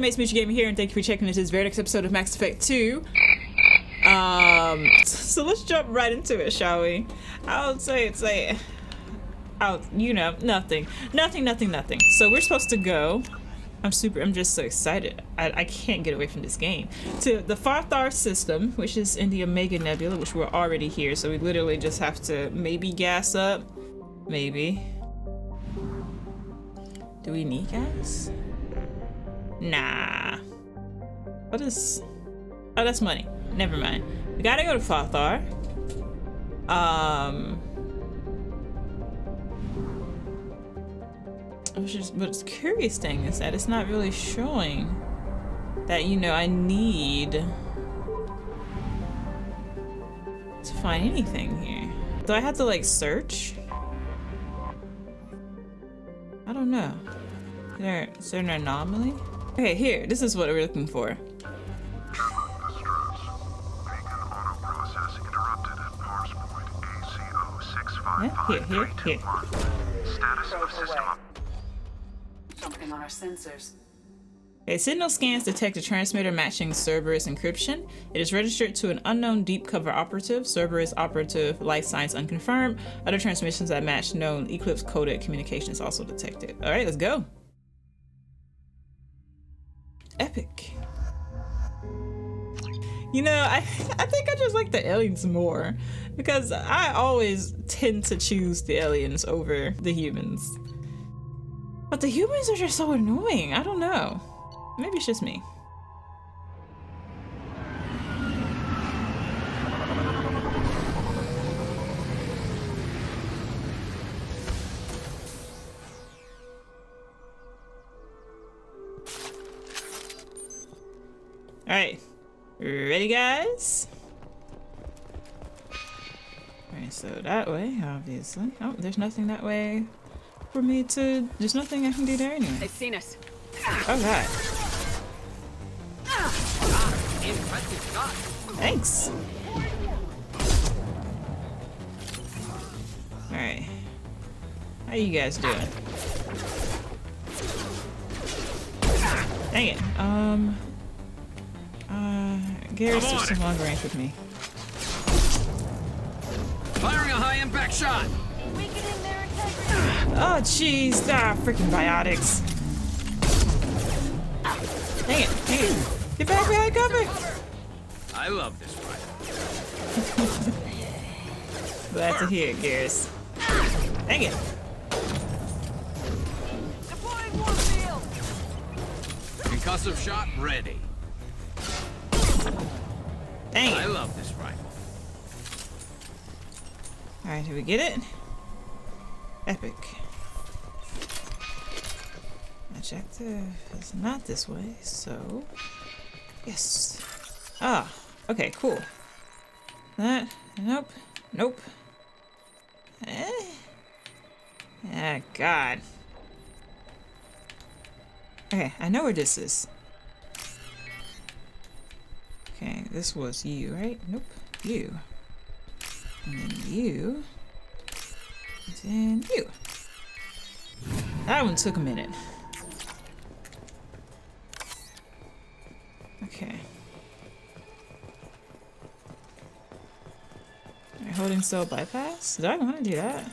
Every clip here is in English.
Mates Mutual Gaming here, and thank you for checking into this very next episode of Max Effect 2. So let's jump right into it, shall we? I would say nothing. So we're supposed to go. I'm just so excited. I can't get away from this game. To the Farthar system, which is in the Omega Nebula, which we're already here, so we literally just have to maybe gas up. Maybe. Do we need gas? Nah. What is... Oh, that's money. Never mind. We gotta go to Farthar. What's curious thing is that it's not really showing that, you know, I need to find anything here. Do I have to like search? I don't know. Is there an anomaly? Okay, here. This is what we're looking for. Yeah, here. Status of system up. Something on our sensors. Okay, signal scans detect a transmitter matching Cerberus encryption. It is registered to an unknown deep cover operative. Cerberus operative, life science unconfirmed. Other transmissions that match known Eclipse coded communications also detected. All right, let's go. Epic. You know, I think I just like the aliens more because I always tend to choose the aliens over the humans. But the humans are just so annoying. I don't know. Maybe it's just me. All right. Ready, guys? Alright, so that way, obviously. Oh, there's nothing that way for me to... There's nothing I can do there anyway. They've seen us. Oh, God. Thanks. Alright. How you guys doing? Dang it. Garrett's just in long range with me. Firing a high impact shot. Weakening their integrity. Oh jeez, freaking biotics. Dang it. Get back behind cover. I love this rifle. Glad to hear it, Garrus. Dang it. Deploying warfield. Concussive shot ready. Dang it. I love this rifle. Alright, did we get it? Epic. Objective is not this way, so... Yes. Ah, okay, cool. That, nope. Ah, God. Okay, I know where this is. Okay, this was you, right? Nope, you. And then you. And then you. That one took a minute. Okay. Alright, holding still bypass? Did I want to do that?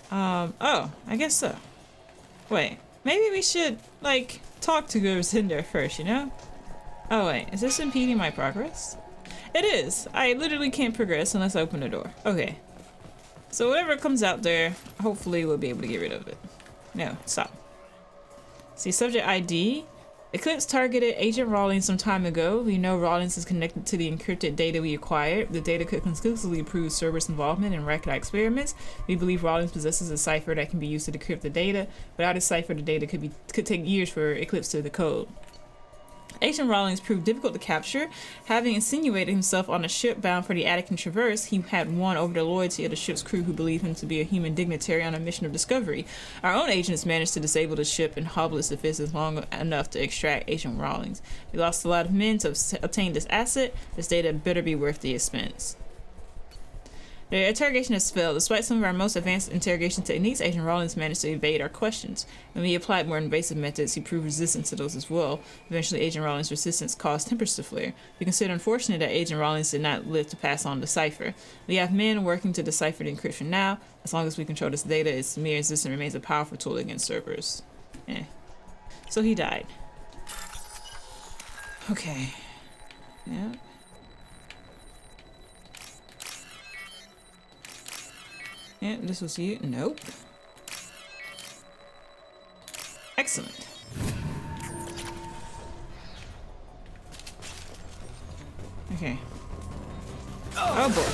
Oh, I guess so. Wait, maybe we should, like, talk to whoever's in there first, you know? Oh wait, is this impeding my progress? It is. I literally can't progress unless I open the door. Okay. So whatever comes out there, hopefully we'll be able to get rid of it. No, stop. See, subject ID. Eclipse targeted Agent Rawlings some time ago. We know Rawlings is connected to the encrypted data we acquired. The data could conclusively prove Cerberus involvement in Rakkai experiments. We believe Rawlings possesses a cipher that can be used to decrypt the data. Without a cipher, the data could take years for Eclipse to decode. Agent Rawlings proved difficult to capture. Having insinuated himself on a ship bound for the Attican Traverse, he had won over the loyalty of the ship's crew who believed him to be a human dignitary on a mission of discovery. Our own agents managed to disable the ship and hobble its defenses long enough to extract Agent Rawlings. We lost a lot of men to obtain this asset. This data better be worth the expense. The interrogation has failed. Despite some of our most advanced interrogation techniques, Agent Rawlins managed to evade our questions. When we applied more invasive methods, he proved resistant to those as well. Eventually, Agent Rawlins' resistance caused tempers to flare. We consider unfortunate that Agent Rawlins did not live to pass on the cipher. We have men working to decipher the encryption now. As long as we control this data, its mere existence remains a powerful tool against Cerberus. So he died. Okay. Yeah. Yeah, this was you. Nope. Excellent. Okay. Oh boy.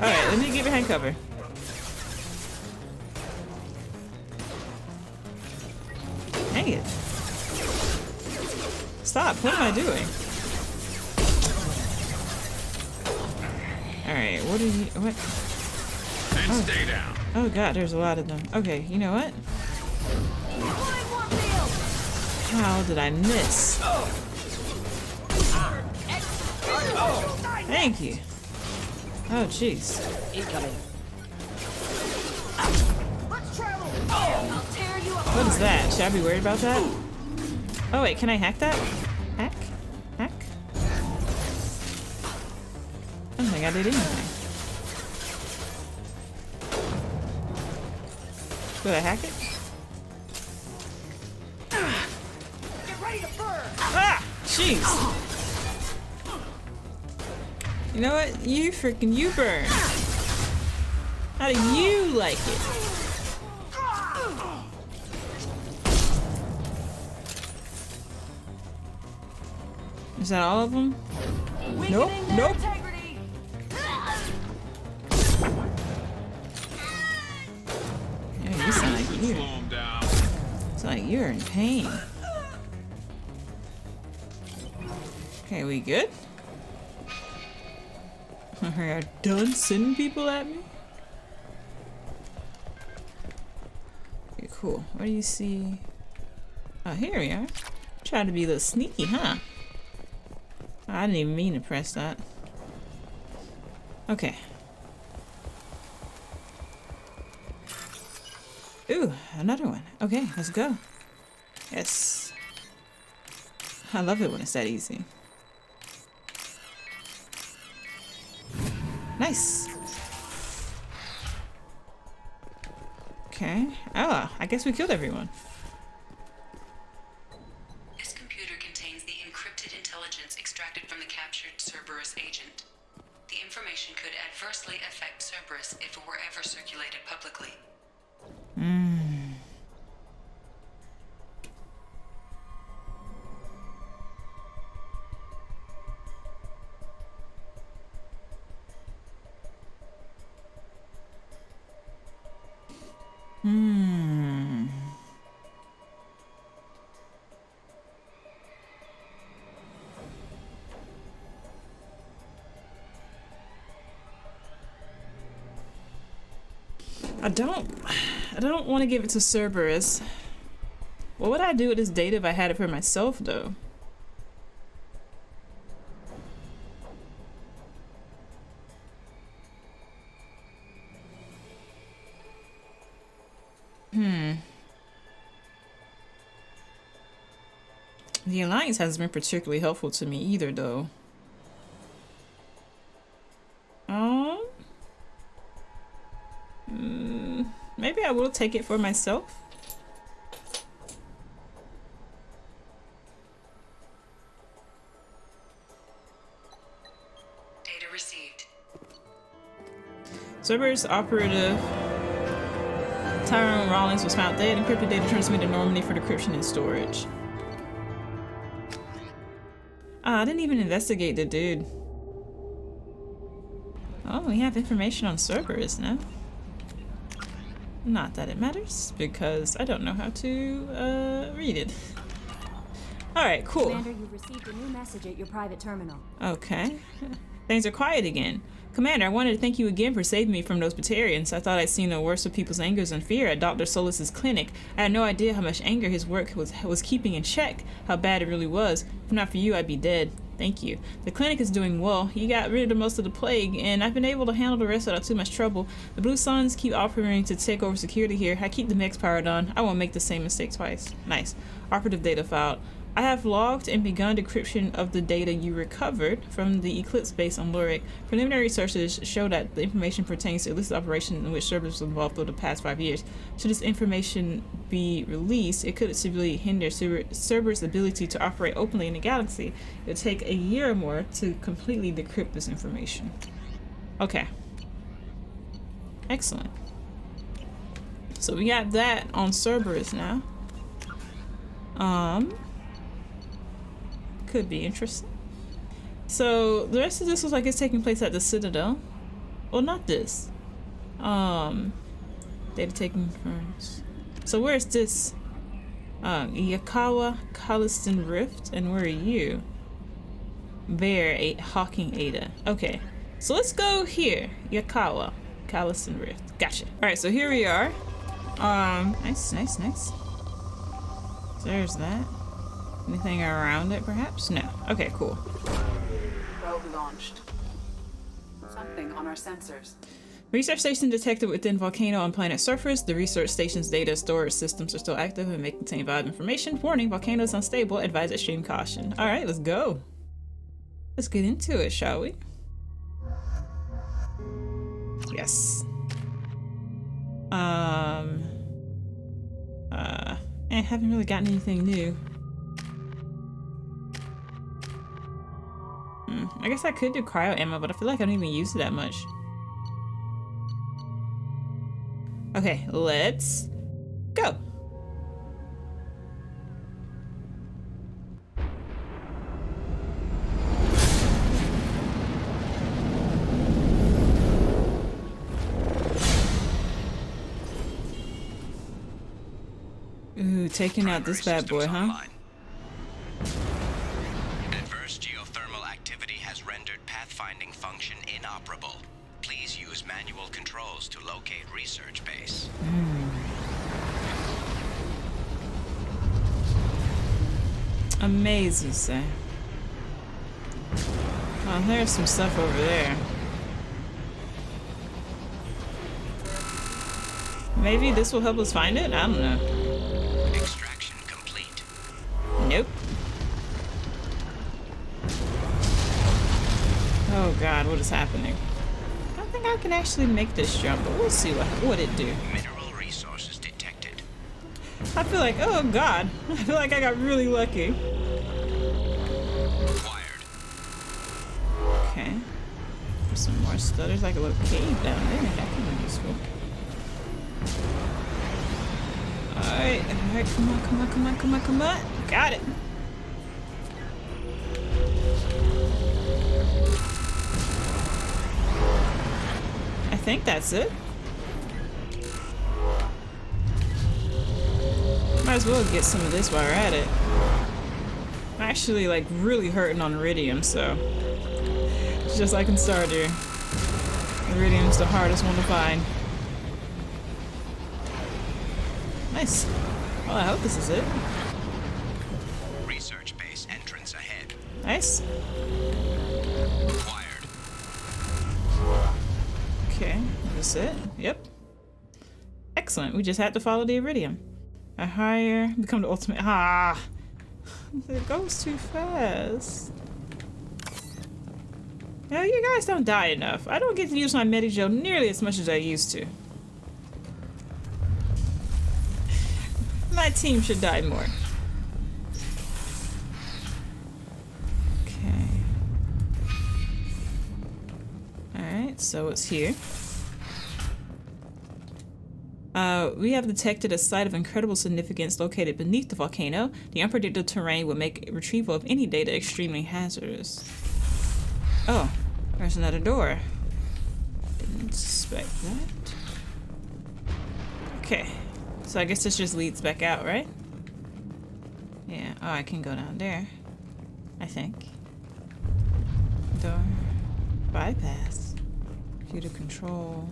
Alright, let me get behind cover. Dang it. Stop, what am I doing? Alright, what are you, what? And stay down. Oh god, there's a lot of them. Okay, you know what? How did I miss? Thank you. Oh jeez. What is that? Should I be worried about that? Oh wait, can I hack that? Hack? Hack? I don't think I did anything. Did I hack it? Get ready to burn! Ah! Jeez! You know what? You burn. How do you like it? Is that all of them? Nope. Nope. Yeah, you sound like you're in pain. Okay, we good? Are you done sending people at me? Okay, cool. What do you see? Oh, here we are. Trying to be a little sneaky, huh? I didn't even mean to press that. Okay. Ooh, another one. Okay, let's go. Yes. I love it when it's that easy. Nice. Okay. Oh, I guess we killed everyone. This computer contains the encrypted intelligence extracted from the captured Cerberus agent. The information could adversely affect Cerberus if it were ever circulated publicly. I don't want to give it to Cerberus. What would I do with this data if I had it for myself, though? The Alliance hasn't been particularly helpful to me either, though. Maybe I will take it for myself. Data received. Cerberus operative Tyrone Rawlins was found dead. Encrypted data transmitted normally for decryption and storage. Ah, I didn't even investigate the dude. Oh, we have information on Cerberus now. Not that it matters, because I don't know how to read it. Alright, cool. Commander, you've received a new message at your private terminal. Okay. Things are quiet again. Commander, I wanted to thank you again for saving me from those Batarians. I thought I'd seen the worst of people's angers and fear at Dr. Solus's clinic. I had no idea how much anger his work was keeping in check, how bad it really was. If not for you, I'd be dead. Thank you. The clinic is doing well. You got rid of most of the plague, and I've been able to handle the rest without too much trouble. The Blue Suns keep offering to take over security here. I keep the mechs powered on. I won't make the same mistake twice. Nice. Operative data filed. I have logged and begun decryption of the data you recovered from the Eclipse base on Lurik. Preliminary researches show that the information pertains to illicit operations in which Cerberus was involved over the past 5 years. Should this information be released, it could severely hinder Cerberus' ability to operate openly in the galaxy. It would take a year or more to completely decrypt this information. Okay. Excellent. So we got that on Cerberus now. Could be interesting. So the rest of this looks like it's taking place at the Citadel. Well, not this. Data taking firms. So where's this? Yakawa Kalistan Rift, and where are you? Bear, Hawking Ada. Okay, so let's go here. Yakawa Kalistan Rift. Gotcha. All right, so here we are. Nice. There's that. Anything around it, perhaps? No. Okay, cool. Probe launched. Something on our sensors. Research station detected within volcano on planet surface. The research station's data storage systems are still active and may contain valuable information. Warning, volcano is unstable. Advise extreme caution. All right, let's go. Let's get into it, shall we? Yes. I haven't really gotten anything new. I guess I could do cryo ammo, but I feel like I don't even use it that much. Okay, let's go. Ooh, taking out this bad boy, huh? Adverse geothermal activity has rendered pathfinding function inoperable. Please use manual controls to locate research base. Amazing, say. Oh, there's some stuff over there. Maybe this will help us find it? I don't know. Extraction complete. Nope. Oh god, what is happening? I don't think I can actually make this jump, but we'll see what it do. Mineral resources detected. I feel like, oh god, I feel like I got really lucky. Wired. Okay. There's some more stuff. There's like a little cave down there. That could be useful. Alright, come on. Got it. I think that's it. Might as well get some of this while we're at it. I'm actually like really hurting on iridium, so it's just like in Stardew. Iridium's the hardest one to find. Nice. Well, I hope this is it. Research base entrance ahead. Nice. Wired. Okay, that's it. Yep. Excellent. We just had to follow the iridium. A higher, become the ultimate. Ah! It goes too fast. You know, you guys don't die enough. I don't get to use my Medigel nearly as much as I used to. My team should die more. Okay. Alright, so it's here. We have detected a site of incredible significance located beneath the volcano. The unpredictable terrain would make retrieval of any data extremely hazardous. Oh, there's another door. Didn't suspect that. Okay, so I guess this just leads back out, right? Yeah, oh, I can go down there. I think. Door. Bypass. Computer control.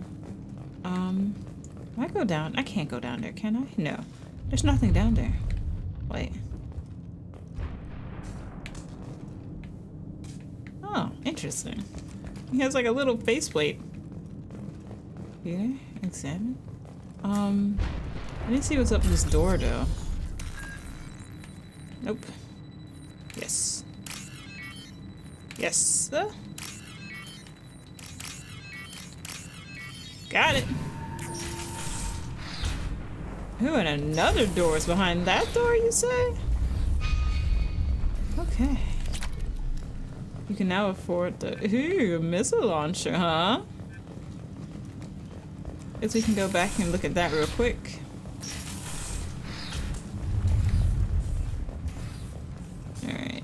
Can I go down? I can't go down there, can I? No. There's nothing down there. Wait. Oh, interesting. He has like a little faceplate. Here, examine. I didn't see what's up this door though. Nope. Yes. Yes. Got it. Ooh, and another door is behind that door, you say? Okay. You can now afford the ooh, missile launcher, huh? Guess we can go back and look at that real quick. Alright.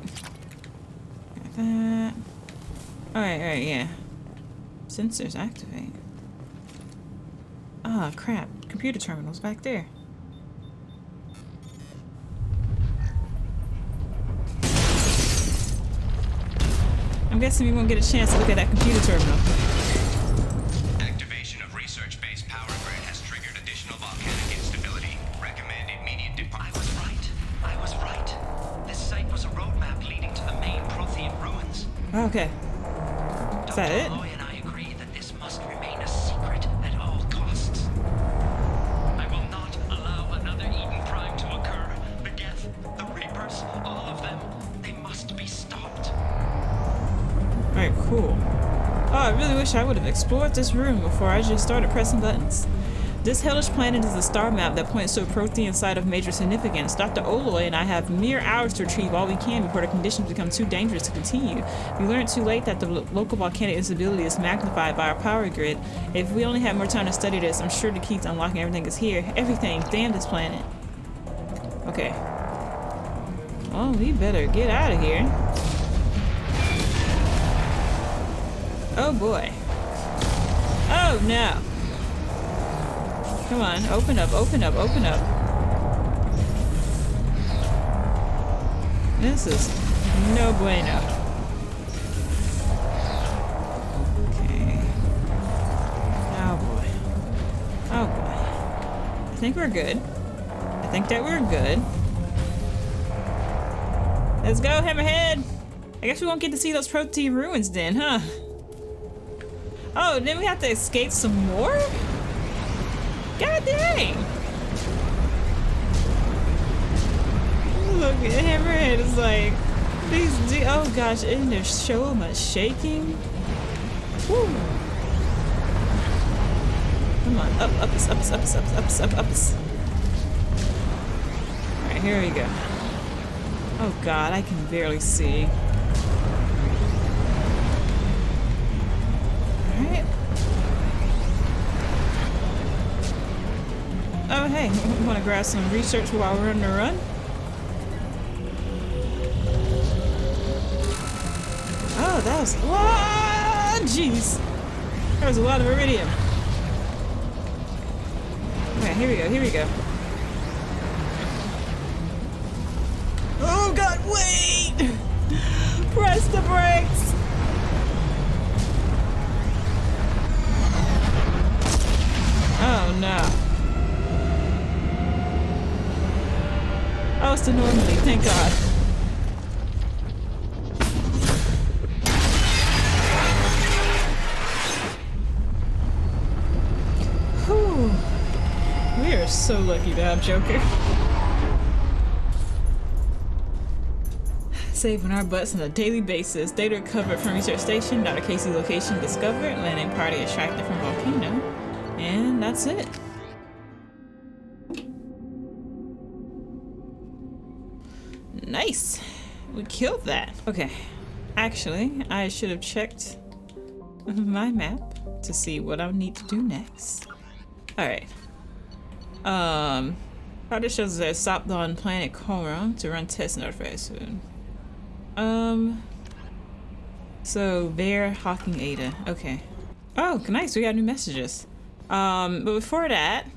Got that. Alright, yeah. Sensors activate. Ah, crap. Computer terminal's back there. I'm guessing we won't get a chance to look at that computer terminal. Activation of research-based power grid has triggered additional volcanic instability. Recommend immediate departure. I was right. This site was a roadmap leading to the main Prothean ruins. Okay. Is that it? Dr. Malloy and I agree that this must remain a secret at all costs. I will not allow another Eden Prime to occur. The Geth, the Reapers, all of them, they must be stopped. Alright, cool. Oh, I really wish I would have explored this room before I just started pressing buttons. This hellish planet is a star map that points to a Prothean site of major significance. Dr. Oloy and I have mere hours to retrieve all we can before the conditions become too dangerous to continue. We learned too late that the local volcanic instability is magnified by our power grid. If we only had more time to study this, I'm sure the key to unlocking everything is here. Everything. Damn this planet. Okay. Well, we better get out of here. Oh boy. Oh no. Come on, open up, open up, open up. This is no bueno. Okay. Oh boy. Oh boy. I think we're good. I think that we're good. Let's go, Hammerhead! I guess we won't get to see those Protean ruins then, huh? Oh, then we have to escape some more? God dang! Look at Hammerhead is like, these oh gosh, and there's so much shaking. Woo. Come on, up, up, up, up, up, up, up, up. Alright, here we go. Oh god, I can barely see. Alright. Oh hey, we want to grab some research while we're on the run? Oh, that was... Whoa! Jeez! There was a lot of iridium. Okay, here we go, here we go. Oh god, wait! Press the brakes! Oh no. Oh, it's the Normandy, thank god. Whew. We are so lucky to have Joker. Saving our butts on a daily basis. Data recovered from research station. Dr. Casey's location discovered. Landing party extracted from volcano. And that's it. Nice. We killed that. Okay. Actually, I should have checked my map to see what I need to do next. Alright. Project shows that stopped on planet Cora to run tests and artifacts soon. So Bear Hawking Ada. Okay. Oh, nice. We got new messages. But before that,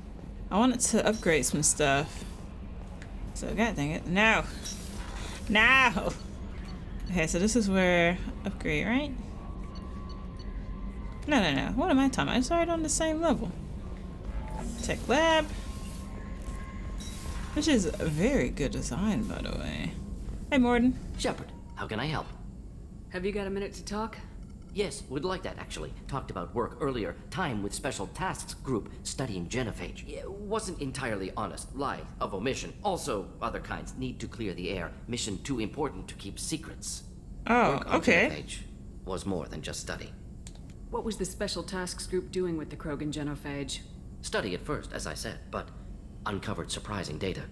I wanted to upgrade some stuff. So god dang it. No. No. Okay, so this is where upgrade, right? No. What am I talking about? It's already on the same level. Tech lab. Which is a very good design, by the way. Hey, Morden. Shepard, how can I help? Have you got a minute to talk? Yes, would like that, actually. Talked about work earlier. Time with Special Tasks Group studying genophage. Yeah, wasn't entirely honest. Lie of omission. Also, other kinds. Need to clear the air. Mission too important to keep secrets. Oh, Work on okay. genophage was more than just study. What was the Special Tasks Group doing with the Krogan genophage? Study at first, as I said, but uncovered surprising data.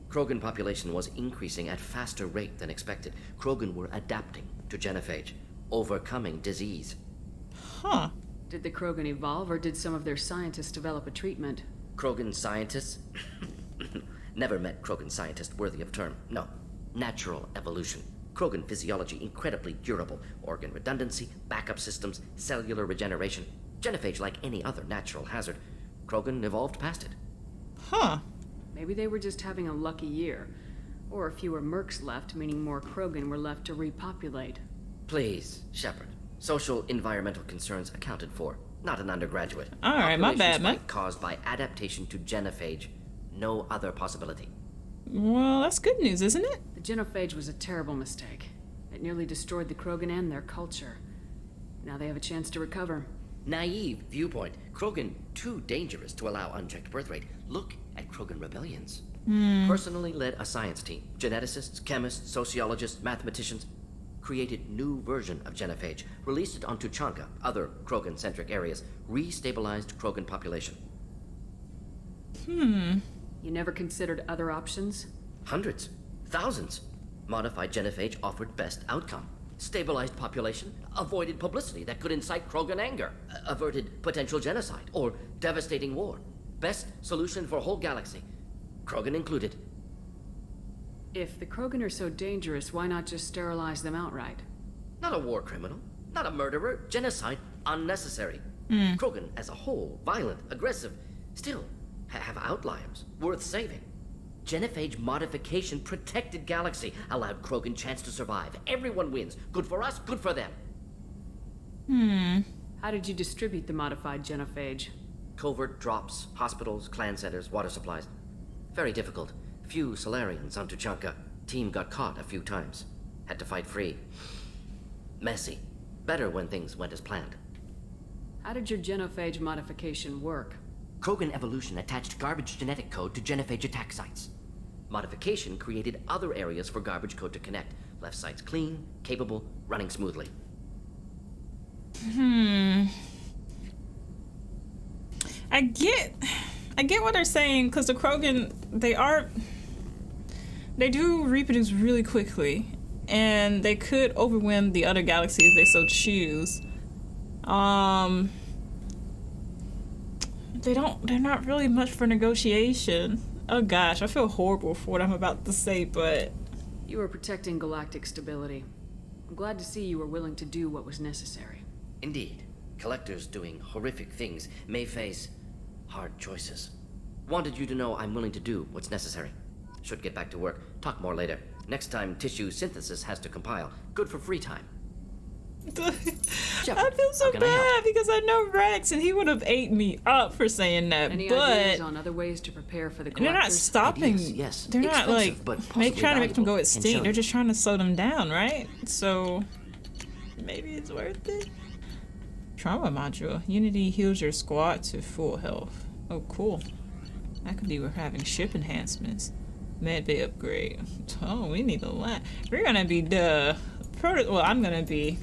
Krogan population was increasing at faster rate than expected. Krogan were adapting to genophage, overcoming disease. Huh. Did the Krogan evolve, or did some of their scientists develop a treatment? Krogan scientists? Never met Krogan scientist worthy of term. No. Natural evolution. Krogan physiology incredibly durable. Organ redundancy, backup systems, cellular regeneration. Genophage like any other natural hazard. Krogan evolved past it. Huh. Maybe they were just having a lucky year. Or fewer mercs left, meaning more Krogan were left to repopulate. Please, Shepard. Social environmental concerns accounted for. Not an undergraduate. Alright, my bad, man. Spike caused by adaptation to genophage. No other possibility. Well, that's good news, isn't it? The genophage was a terrible mistake. It nearly destroyed the Krogan and their culture. Now they have a chance to recover. Naive viewpoint. Krogan too dangerous to allow unchecked birth rate. Look at Krogan rebellions. Personally led a science team. Geneticists, chemists, sociologists, mathematicians. Created new version of genophage. Released it onto Chanka, other Krogan-centric areas. Restabilized Krogan population. You never considered other options? Hundreds. Thousands. Modified genophage offered best outcome. Stabilized population, avoided publicity that could incite Krogan anger, averted potential genocide, or devastating war. Best solution for whole galaxy. Krogan included. If the Krogan are so dangerous, why not just sterilize them outright? Not a war criminal, not a murderer, genocide, unnecessary. Krogan as a whole, violent, aggressive, still have outliers, worth saving. Genophage modification protected galaxy, allowed Krogan chance to survive. Everyone wins. Good for us, good for them. How did you distribute the modified genophage? Covert drops, hospitals, clan centers, water supplies. Very difficult. Few Solarians onto Chanka. Team got caught a few times. Had to fight free. Messy. Better when things went as planned. How did your genophage modification work? Krogan evolution attached garbage genetic code to genophage attack sites. Modification created other areas for garbage code to connect. Left sites clean, capable, running smoothly. I get what they're saying, because the Krogan, they do reproduce really quickly, and they could overwhelm the other galaxies if they so choose. They're not really much for negotiation. Oh gosh, I feel horrible for what I'm about to say, but... You were protecting galactic stability. I'm glad to see you were willing to do what was necessary. Indeed. Collectors doing horrific things may face hard choices. Wanted you to know I'm willing to do what's necessary. Should get back to work. Talk more later. Next time tissue synthesis has to compile. Good for free time. I feel so bad because I know Rex and he would have ate me up for saying that. Any but ideas on other ways to prepare for the collectors? they're not stopping. Ideas, yes. They're not like Expensive, but trying possibly to make them go valuable. extinct. And They're just trying to slow them down, right? So maybe it's worth it. Trauma module. Unity heals your squad to full health. Oh, cool. That could be worth having ship enhancements. Med bay upgrade. Oh, we need a lot. We're gonna be I'm gonna be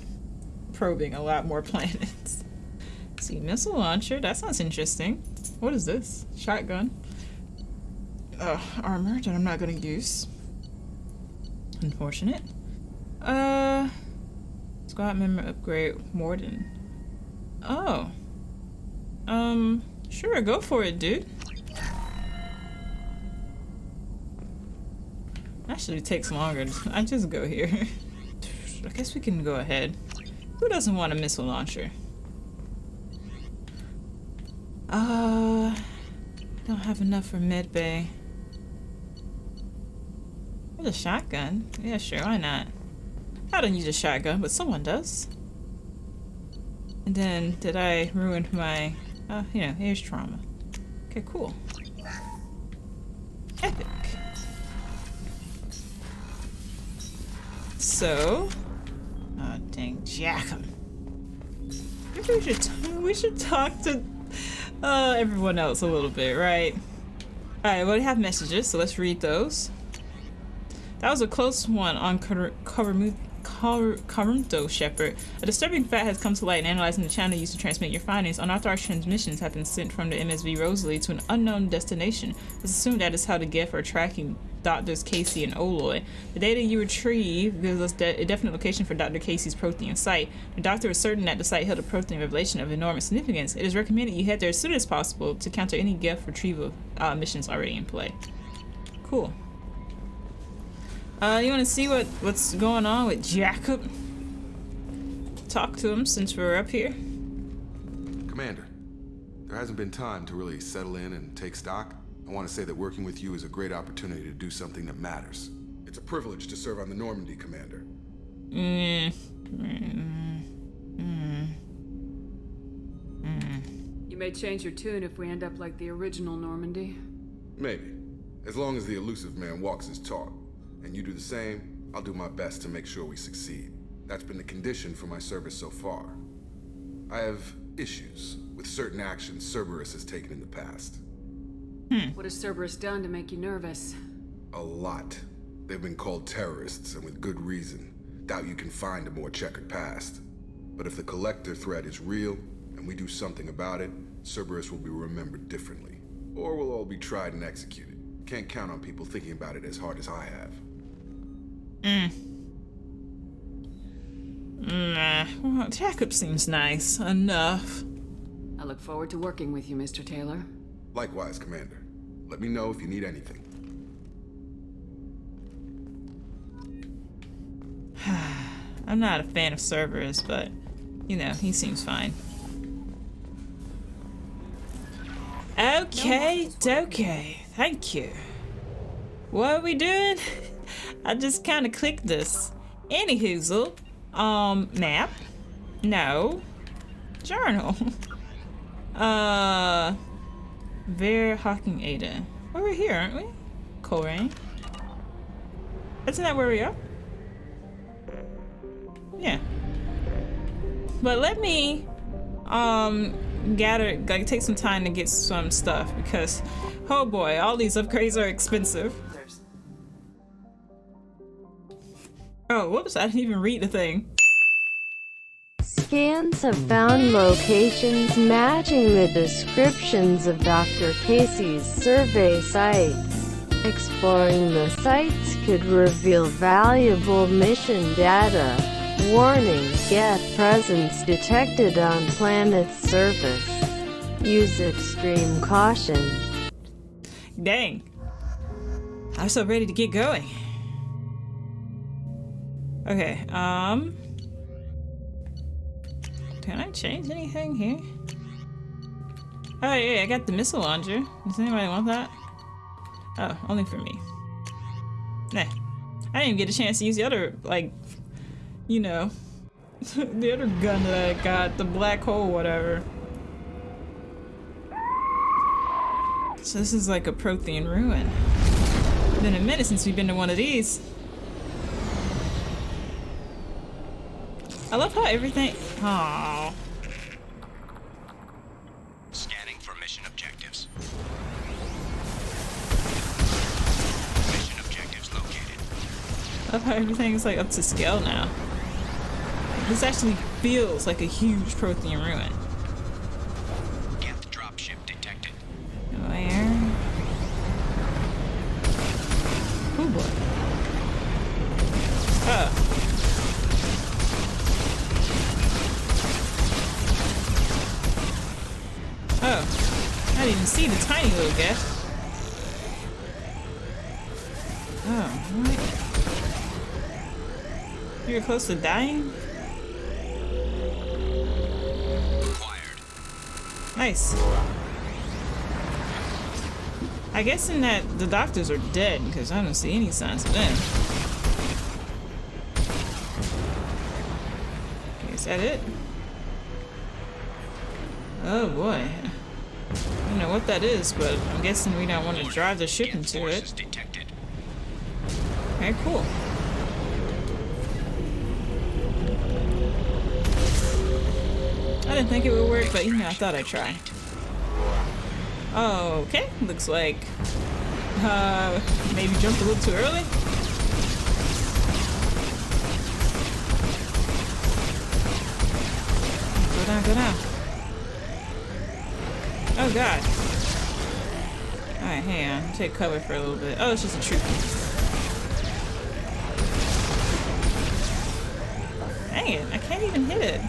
probing a lot more planets. See, missile launcher. That sounds interesting. What is this? Shotgun. Armor that I'm not gonna use. Unfortunate. Squad member upgrade Morden. Oh. Sure, go for it, dude. Actually, it takes longer. I just go here. I guess we can go ahead. Who doesn't want a missile launcher? Don't have enough for medbay. There's a shotgun. Yeah, sure, why not? I don't use a shotgun, but someone does. And then, did I ruin my... here's trauma. Okay, cool. Epic. Dang, Jacob. Maybe we should talk to everyone else a little bit, right? Alright, well, we have messages, so let's read those. That was a close one on Corunto Shepherd. A disturbing fact has come to light in analyzing the channel used to transmit your findings. Unauthorized transmissions have been sent from the MSV Rosalie to an unknown destination. It's assumed that is how the Geth are tracking Doctors Casey and Oloy. The data you retrieve gives us a definite location for Dr. Casey's Prothean site. The doctor is certain that the site held a Prothean revelation of enormous significance. It is recommended you head there as soon as possible to counter any Geth retrieval missions already in play. Cool. You want to see what's going on with Jacob? Talk to him since we're up here. Commander, there hasn't been time to really settle in and take stock. I want to say that working with you is a great opportunity to do something that matters. It's a privilege to serve on the Normandy, Commander. You may change your tune if we end up like the original Normandy. Maybe. As long as the elusive man walks his talk. And you do the same, I'll do my best to make sure we succeed. That's been the condition for my service so far. I have issues with certain actions Cerberus has taken in the past. What has Cerberus done to make you nervous? A lot. They've been called terrorists, and with good reason. Doubt you can find a more checkered past. But if the Collector threat is real, and we do something about it, Cerberus will be remembered differently. Or we'll all be tried and executed. Can't count on people thinking about it as hard as I have. Well, Jacob seems nice enough. I look forward to working with you, Mr. Taylor. Likewise, Commander. Let me know if you need anything. I'm not a fan of Cerberus, but, you know, he seems fine. Okay, thank you. What are we doing? I just kind of clicked this. Anyhoozle. Map. No. Journal. Ver Hawking Ada. Well, we're here, aren't we? Coleraine. Isn't that where we are? Yeah. But let me, take some time to get some stuff because, oh boy, all these upgrades are expensive. Oh, whoops, I didn't even read the thing. Scans have found locations matching the descriptions of Dr. Casey's survey sites. Exploring the sites could reveal valuable mission data. Warning: Geth presence detected on planet's surface. Use extreme caution. Dang. I'm so ready to get going. Okay, can I change anything here? Oh yeah, I got the missile launcher. Does anybody want that? Oh, only for me. Nah. I didn't even get a chance to use the other, like, you know, the other gun that I got, the black hole, whatever. So this is like a Prothean ruin. It's been a minute since we've been to one of these. I love how everything. Aww. Scanning for mission objectives. Mission objectives located. I love how everything's like up to scale now. This actually feels like a huge Prothean ruin. Geth dropship detected. Where? Oh boy. Oh. Oh. I didn't even see the tiny little guy. Oh, what? You're close to dying? Nice. I guess in that the doctors are dead because I don't see any signs of them. Okay, is that it? Oh boy. I don't know what that is, but I'm guessing we don't want to drive the ship into it. Okay, cool. didn't think it would work, but you know, I thought I'd try. Oh, okay. Looks like maybe jumped a little too early. Go down, go down. Oh god. Alright, hang on. Take cover for a little bit. Oh, it's just a troop. Dang it, I can't even hit it.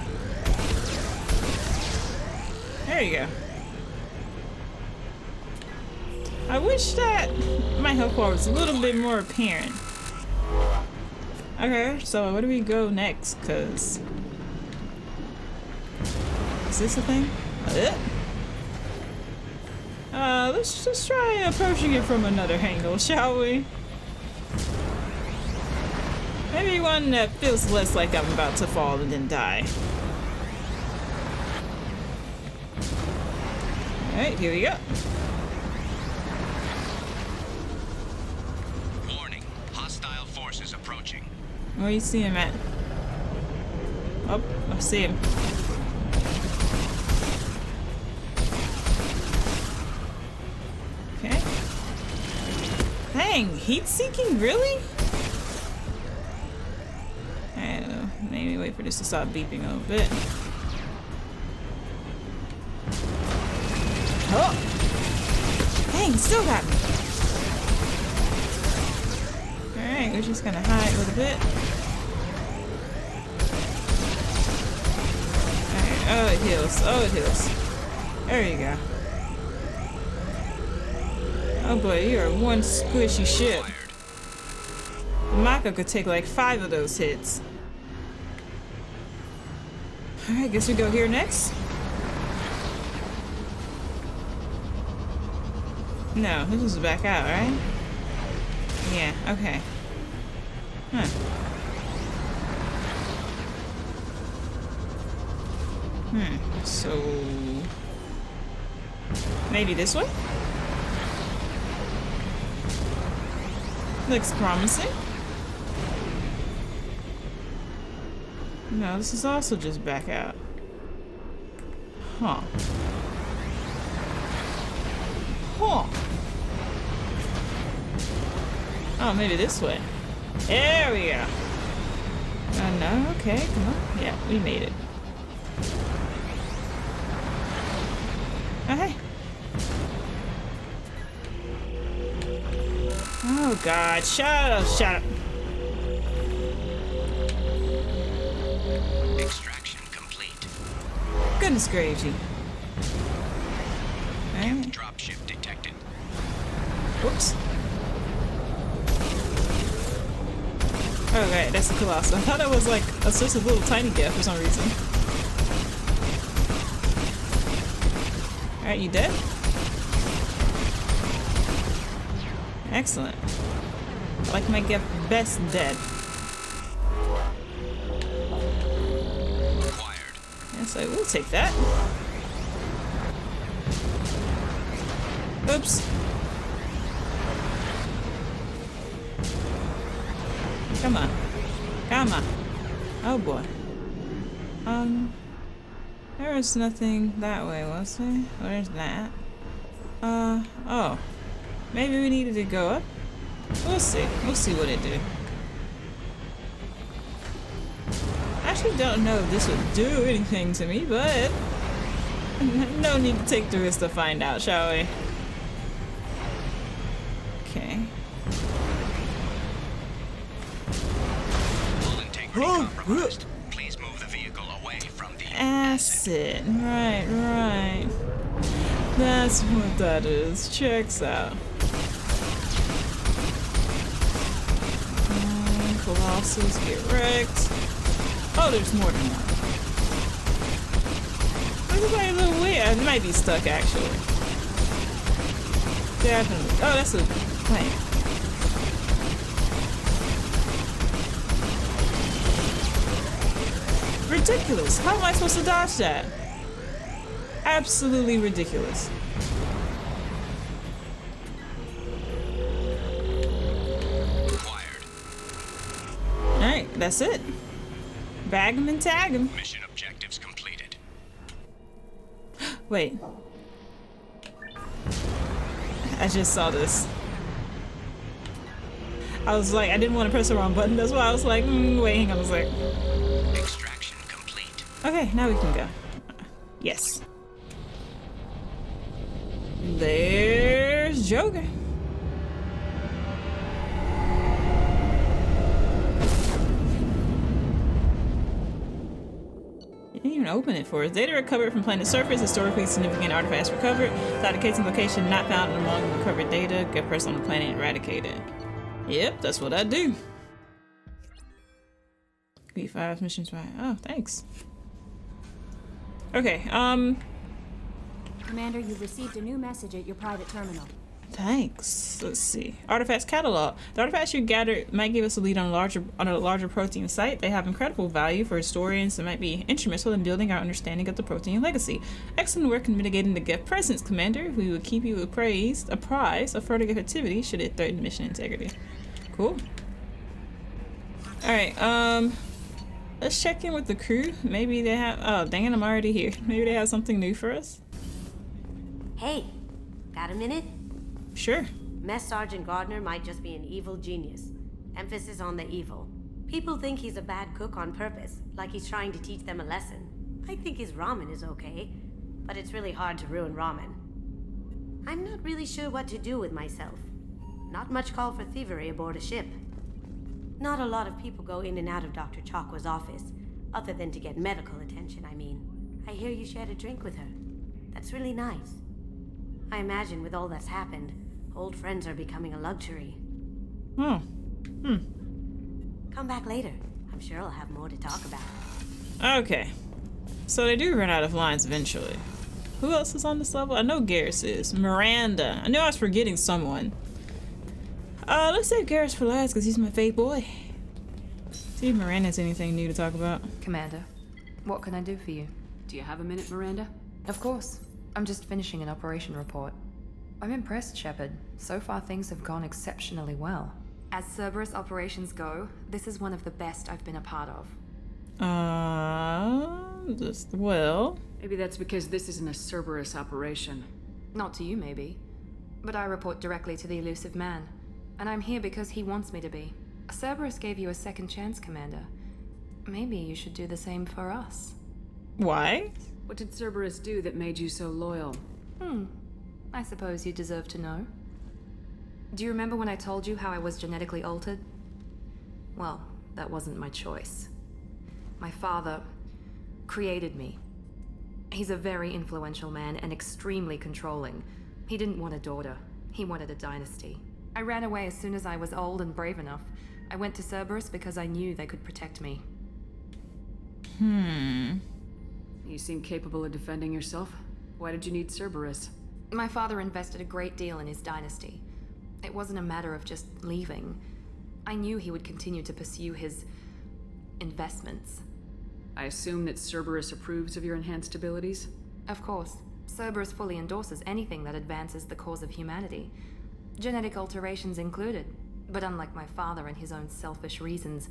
There you go. I wish that my health bar was a little bit more apparent. Okay, so where do we go next? Cause is this a thing? Let's just try approaching it from another angle, shall we? Maybe one that feels less like I'm about to fall and then die. Alright, here we go. Warning, hostile forces approaching. Where you see him at? Oh, I see him. Okay. Dang, heat seeking, really? I don't know. Maybe wait for this to stop beeping a little bit. Oh! Dang, still got me. Alright, we're just gonna hide a little bit. Alright, oh it heals, oh it heals. There you go. Oh boy, you are one squishy shit. The Mako could take like 5 of those hits. Alright, guess we go here next. No, this is back out, right? Yeah, okay. Huh. So maybe this way? Looks promising. No, this is also just back out. Huh. Huh. Oh, maybe this way. There we go. No, okay, come on. Yeah, we made it. Okay. Oh god, shut up, shut up. Extraction complete. Goodness gravy. Alright. Dropship detected. Whoops. Oh right, that's a Colossus. I thought it was like just a little tiny gift for some reason. Alright, you dead? Excellent. I like my gift best dead. Acquired. Yes, I will take that. Oops. Come on. Come on. Oh boy. There was nothing that way, was there? Where's that? Oh. Maybe we needed to go up? We'll see. We'll see what it do. I actually don't know if this would do anything to me, but no need to take the risk to find out, shall we? Okay. Hull integrity compromised. Please move the vehicle away from the Acid. Right, right. That's what that is. Checks out. Colossus, get wrecked. Oh, there's more than one. Look at that little weird. It might be stuck actually. Definitely. Oh, that's a plane. Ridiculous. How am I supposed to dodge that? Absolutely ridiculous. Alright, that's it. Bag 'em and tag 'em. Mission objectives completed. Wait. I just saw this. I was like, I didn't want to press the wrong button. That's why I was like, wait, hang on a sec. Extraction complete. Okay, now we can go. Yes. There's Joker. Didn't even open it for us. Data recovered from planet surface. Historically significant artifacts recovered. Without indicating location not found among the recovered data. Get person on the planet eradicated. Yep, that's what I do. B5 missions by. Oh, thanks. Okay, Commander, you've received a new message at your private terminal. thanks. Let's see. Artifacts catalog. The artifacts you gathered might give us a lead on a larger protein site. They have incredible value for historians and might be instrumental in building our understanding of the protein legacy. Excellent work in mitigating the Geth presence, Commander. We will keep you apprised of further Geth activity should it threaten mission integrity. Cool. Alright, let's check in with the crew. Maybe they have oh dang it, I'm already here. Maybe they have something new for us. Hey, got a minute? Sure. Mess Sergeant Gardner might just be an evil genius. Emphasis on the evil. People think he's a bad cook on purpose, like he's trying to teach them a lesson. I think his ramen is okay, but it's really hard to ruin ramen. I'm not really sure what to do with myself. Not much call for thievery aboard a ship. Not a lot of people go in and out of Dr. Chakwa's office, other than to get medical attention, I mean. I hear you shared a drink with her. That's really nice. I imagine with all that's happened, old friends are becoming a luxury. Oh. Come back later. I'm sure I'll have more to talk about. Okay. So they do run out of lines eventually. Who else is on this level? I know Garrus is. Miranda. I knew I was forgetting someone. Let's save Garrus for last because he's my fave boy. See if Miranda has anything new to talk about. Commander, what can I do for you? Do you have a minute, Miranda? Of course. I'm just finishing an operation report. I'm impressed, Shepard. So far things have gone exceptionally well. As Cerberus operations go, this is one of the best I've been a part of. Well... Maybe that's because this isn't a Cerberus operation. Not to you, maybe. But I report directly to the elusive man. And I'm here because he wants me to be. Cerberus gave you a second chance, Commander. Maybe you should do the same for us. Why? What did Cerberus do that made you so loyal? I suppose you deserve to know. Do you remember when I told you how I was genetically altered? Well, that wasn't my choice. My father created me. He's a very influential man and extremely controlling. He didn't want a daughter. He wanted a dynasty. I ran away as soon as I was old and brave enough. I went to Cerberus because I knew they could protect me. You seem capable of defending yourself. Why did you need Cerberus? My father invested a great deal in his dynasty. It wasn't a matter of just leaving. I knew he would continue to pursue his investments. I assume that Cerberus approves of your enhanced abilities? Of course. Cerberus fully endorses anything that advances the cause of humanity. Genetic alterations included. But unlike my father and his own selfish reasons,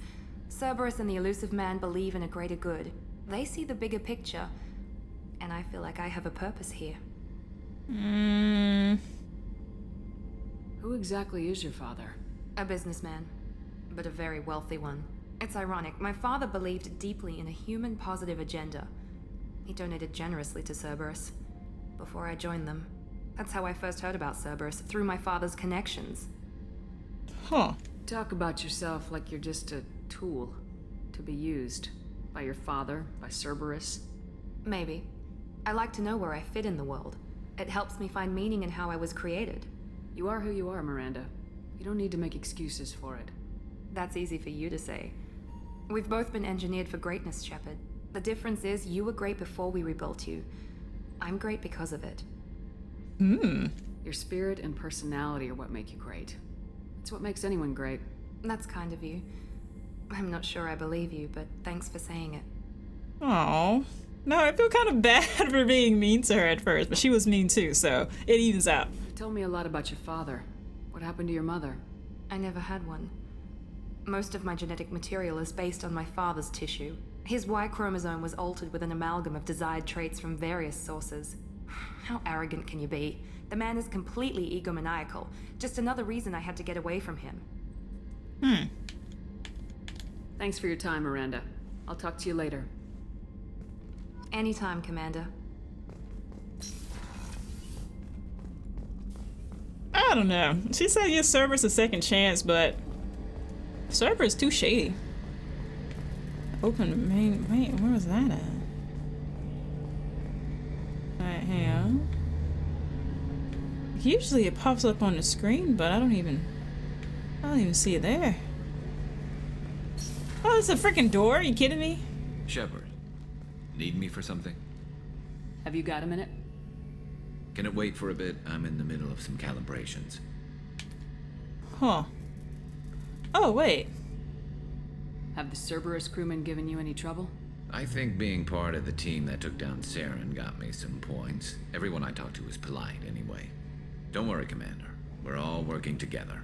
Cerberus and the elusive man believe in a greater good. They see the bigger picture, and I feel like I have a purpose here. Who exactly is your father? A businessman, but a very wealthy one. It's ironic, my father believed deeply in a human-positive agenda. He donated generously to Cerberus before I joined them. That's how I first heard about Cerberus, through my father's connections. Huh. Talk about yourself like you're just a tool to be used. By your father, by Cerberus. Maybe. I like to know where I fit in the world. It helps me find meaning in how I was created. You are who you are, Miranda. You don't need to make excuses for it. That's easy for you to say. We've both been engineered for greatness, Shepard. The difference is you were great before we rebuilt you. I'm great because of it. Your spirit and personality are what make you great. It's what makes anyone great. That's kind of you. I'm not sure I believe you, but thanks for saying it. Oh. No, I feel kind of bad for being mean to her at first, but she was mean too, so it evens out. Tell me a lot about your father. What happened to your mother? I never had one. Most of my genetic material is based on my father's tissue. His Y chromosome was altered with an amalgam of desired traits from various sources. How arrogant can you be? The man is completely egomaniacal. Just another reason I had to get away from him. Thanks for your time, Miranda. I'll talk to you later. Anytime, Commander. I don't know. She said give Cerberus a second chance, but Cerberus too shady. Open main. Wait, where was that at? Alright, hang on. Usually it pops up on the screen, but I don't even see it there. Oh, it's a freaking door. Are you kidding me? Shepard, need me for something? Have you got a minute? Can it wait for a bit? I'm in the middle of some calibrations. Huh. Oh, wait. Have the Cerberus crewmen given you any trouble? I think being part of the team that took down Saren got me some points. Everyone I talked to was polite anyway. Don't worry, Commander. We're all working together.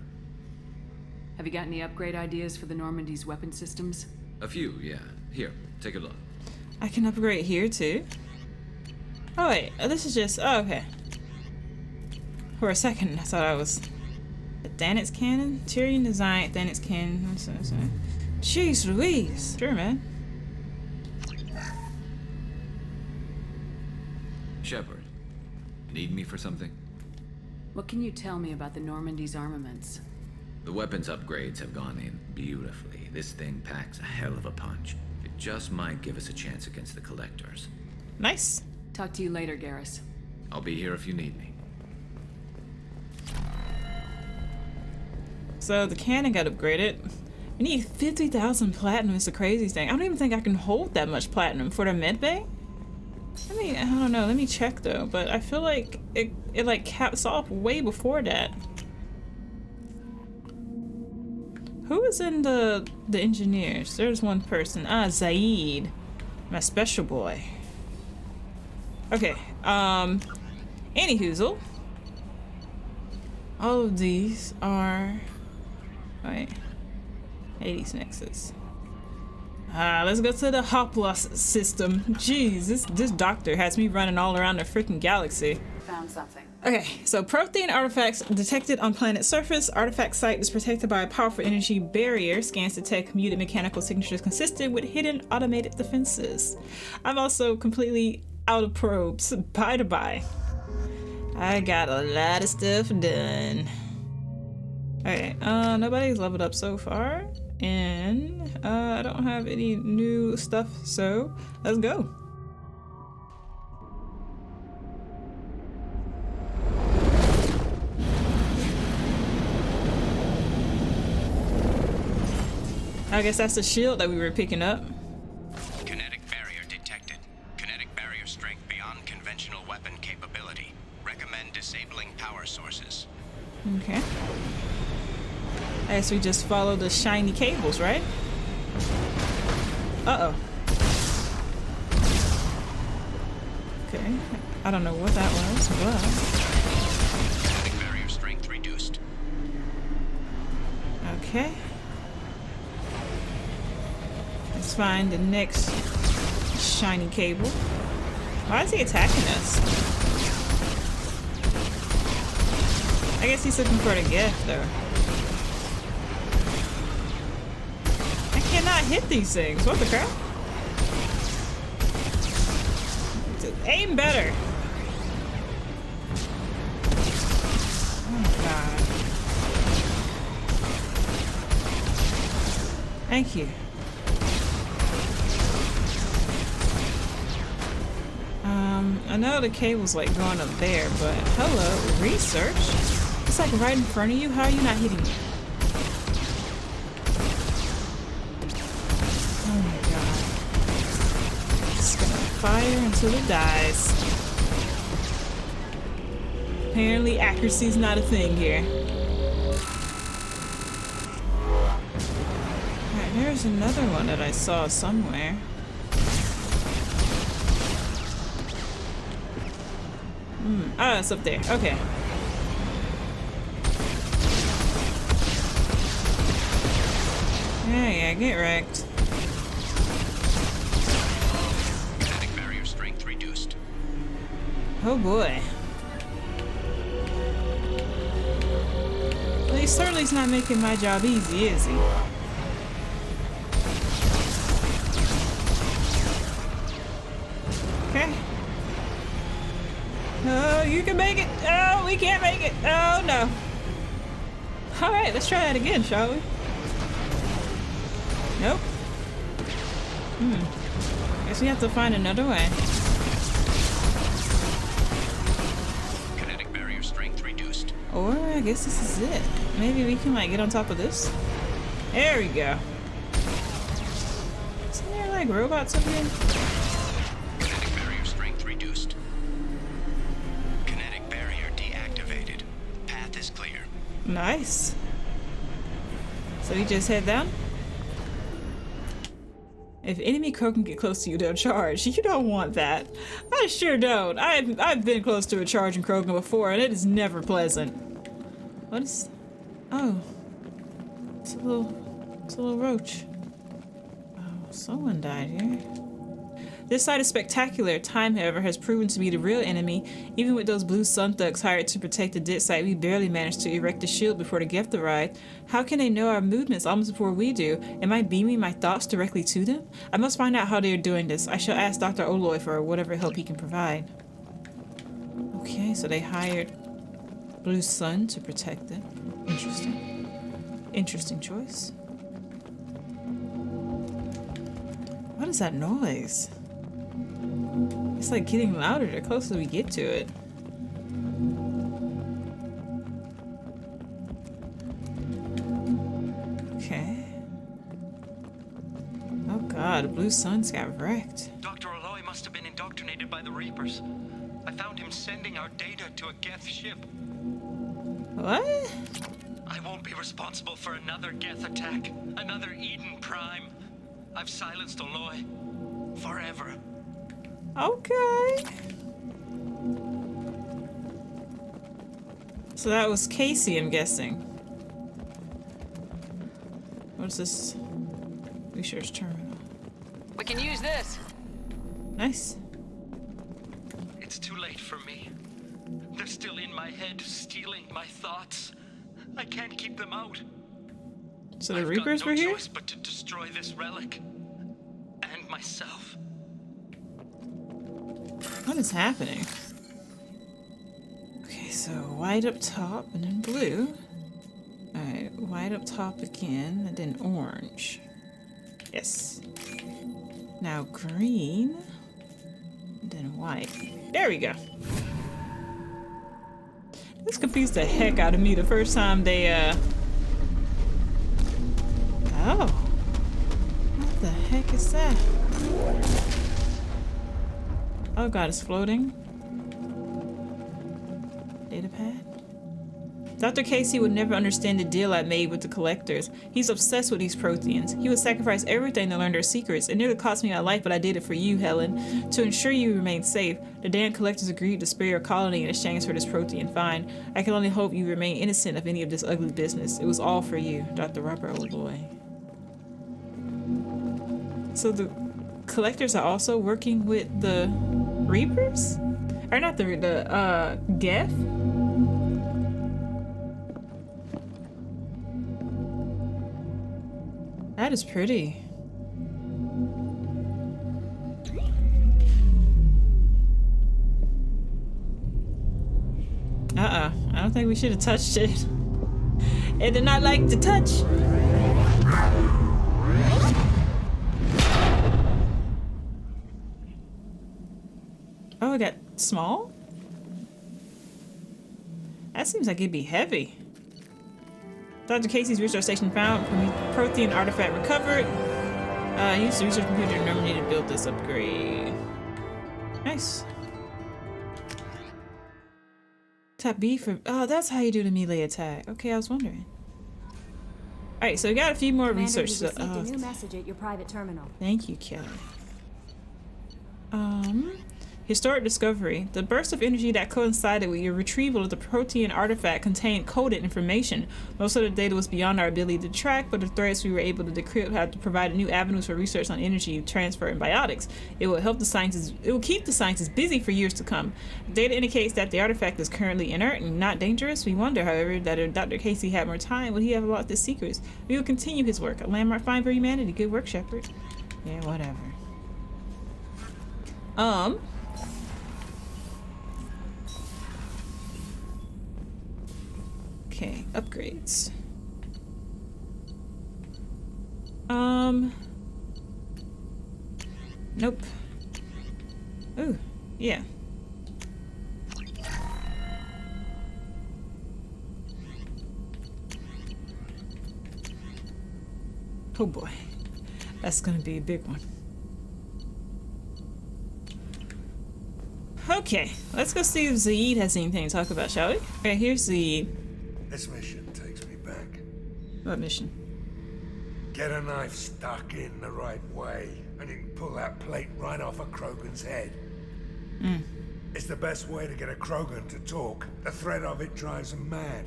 Have you got any upgrade ideas for the Normandy's weapon systems? A few, yeah. Here, take a look. I can upgrade here too. Oh wait, this is just, oh okay. For a second I thought I was the Thanix cannon? Tyrion design Thanix cannon. Jeez Louise. Sure, man. Shepard, need me for something? What can you tell me about the Normandy's armaments? The weapons upgrades have gone in beautifully. This thing packs a hell of a punch. It just might give us a chance against the Collectors. Nice. Talk to you later, Garrus. I'll be here if you need me. So the cannon got upgraded. We need 50,000 platinum. It's the craziest thing. I don't even think I can hold that much platinum for the medbay. I don't know. Let me check though. But I feel like it like caps off way before that. Who is in the engineers? There's one person. Ah, Zaid. My special boy. Okay. Anyhoozle. All of these are... Wait. 80s Nexus. Let's go to the Hoplos system. Jeez, this doctor has me running all around the freaking galaxy. Found something. Okay, so protein artifacts detected on planet surface. Artifact site is protected by a powerful energy barrier. Scans detect muted mechanical signatures consistent with hidden automated defenses. I'm also completely out of probes. Bye to bye. I got a lot of stuff done. Okay, nobody's leveled up so far. And I don't have any new stuff, so let's go. I guess that's the shield that we were picking up. Kinetic barrier detected. Kinetic barrier strength beyond conventional weapon capability. Recommend disabling power sources. Okay. I guess we just follow the shiny cables, right? Uh-oh. Okay. I don't know what that was, but... Kinetic barrier strength reduced. Okay. Let's find the next shiny cable. Why is he attacking us? I guess he's looking for the gift, though. I cannot hit these things. What the crap? Aim better. Oh my god. Thank you. I know the cable's like going up there, but hello, research? It's like right in front of you. How are you not hitting me? Oh my god. Just gonna fire until it dies. Apparently accuracy's not a thing here. Alright, there's another one that I saw somewhere. Oh, it's up there. Okay. Yeah, get wrecked. Kinetic barrier strength reduced. Oh boy. Well, he certainly's not making my job easy, is he? Okay. Oh, you can make it. Oh, we can't make it. Oh, no. All right, let's try that again, shall we? Nope. Guess we have to find another way. Kinetic barrier strength reduced. Or I guess this is it. Maybe we can like get on top of this. There we go. Isn't there like robots up here? Kinetic barrier strength reduced. Kinetic barrier deactivated. Path is clear. Nice. So we just head down? If enemy Krogan get close to you, they'll charge. You don't want that. I sure don't. I've been close to a charging Krogan before, and it is never pleasant. What is... Oh. It's a little roach. Oh, someone died here. This site is spectacular. Time, however, has proven to be the real enemy. Even with those blue sun thugs hired to protect the dead site, we barely managed to erect a shield before the Geth arrived. How can they know our movements almost before we do? Am I beaming my thoughts directly to them? I must find out how they are doing this. I shall ask Dr. Oloy for whatever help he can provide. Okay, so they hired Blue Sun to protect them. Interesting. Interesting choice. What is that noise? It's like getting louder the closer we get to it. Okay. Oh god, Blue Sun's got wrecked. Dr. Oloy must have been indoctrinated by the Reapers. I found him sending our data to a Geth ship. What? I won't be responsible for another Geth attack. Another Eden Prime. I've silenced Oloy. Forever. Okay. So that was Casey, I'm guessing. What's this? Research terminal. We can use this. Nice. It's too late for me. They're still in my head, stealing my thoughts. I can't keep them out. So the Reapers were here? I've got no choice but to destroy this relic. And myself. What is happening? Okay, so white up top and then blue. Alright, white up top again and then orange. Yes. Now green. And then white. There we go. This confused the heck out of me the first time they, Oh. What the heck is that? Oh god, it's floating. Data pad? Dr. Casey would never understand the deal I made with the collectors. He's obsessed with these proteins. He would sacrifice everything to learn their secrets. It nearly cost me my life, but I did it for you, Helen. To ensure you remain safe. The damn collectors agreed to spare your colony in exchange for this protein. Fine. I can only hope you remain innocent of any of this ugly business. It was all for you, Dr. Robert Oloy. So the collectors are also working with the Reapers? Or not the Geth? That is pretty. I don't think we should have touched it. It did not like to touch. Oh, it got small? That seems like it'd be heavy. Dr. Casey's research station found protein artifact recovered. Use the research computer normally to build this upgrade. Nice. Tap B for... Oh, that's how you do the melee attack. Okay, I was wondering. Alright, so we got a few more Commander, research you stuff. received a new message at your private terminal. Thank you, Kelly. Historic discovery. The burst of energy that coincided with your retrieval of the protein artifact contained coded information. Most of the data was beyond our ability to track, but the threads we were able to decrypt have provided new avenues for research on energy transfer and biotics. It will help the scientists. It will keep the scientists busy for years to come. The data indicates that the artifact is currently inert and not dangerous. We wonder, however, that if Dr. Casey had more time, would he have unlocked the secrets? We will continue his work. A landmark find for humanity. Good work, Shepard. Yeah, whatever. Okay, upgrades. Nope. Ooh, yeah. Oh boy. That's gonna be a big one. Okay, let's go see if Zaid has anything to talk about, shall we? Okay, here's Zaid. This mission takes me back. What mission? Get a knife stuck in the right way, and you can pull that plate right off a Krogan's head. It's the best way to get a Krogan to talk. The threat of it drives them mad.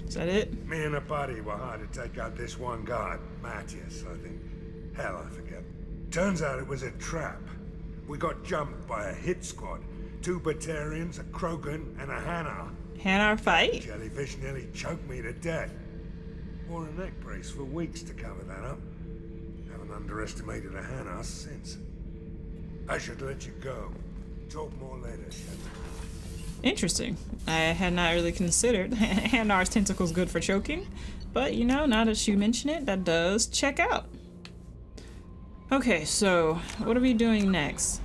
Is that it? Me and a buddy were hired to take out this one guard, Matthias, I think. Hell, I forget. Turns out it was a trap. We got jumped by a hit squad. 2 Batarians, a Krogan, and a Hanar. Hanar fight? Jellyfish nearly choked me to death. Wore a neck brace for weeks to cover that up. Haven't underestimated a Hanar since. I should let you go. Talk more later, Shepard. Interesting. I had not really considered Hanar's tentacles good for choking, but you know, now that you mention it, that does check out. Okay, so what are we doing next?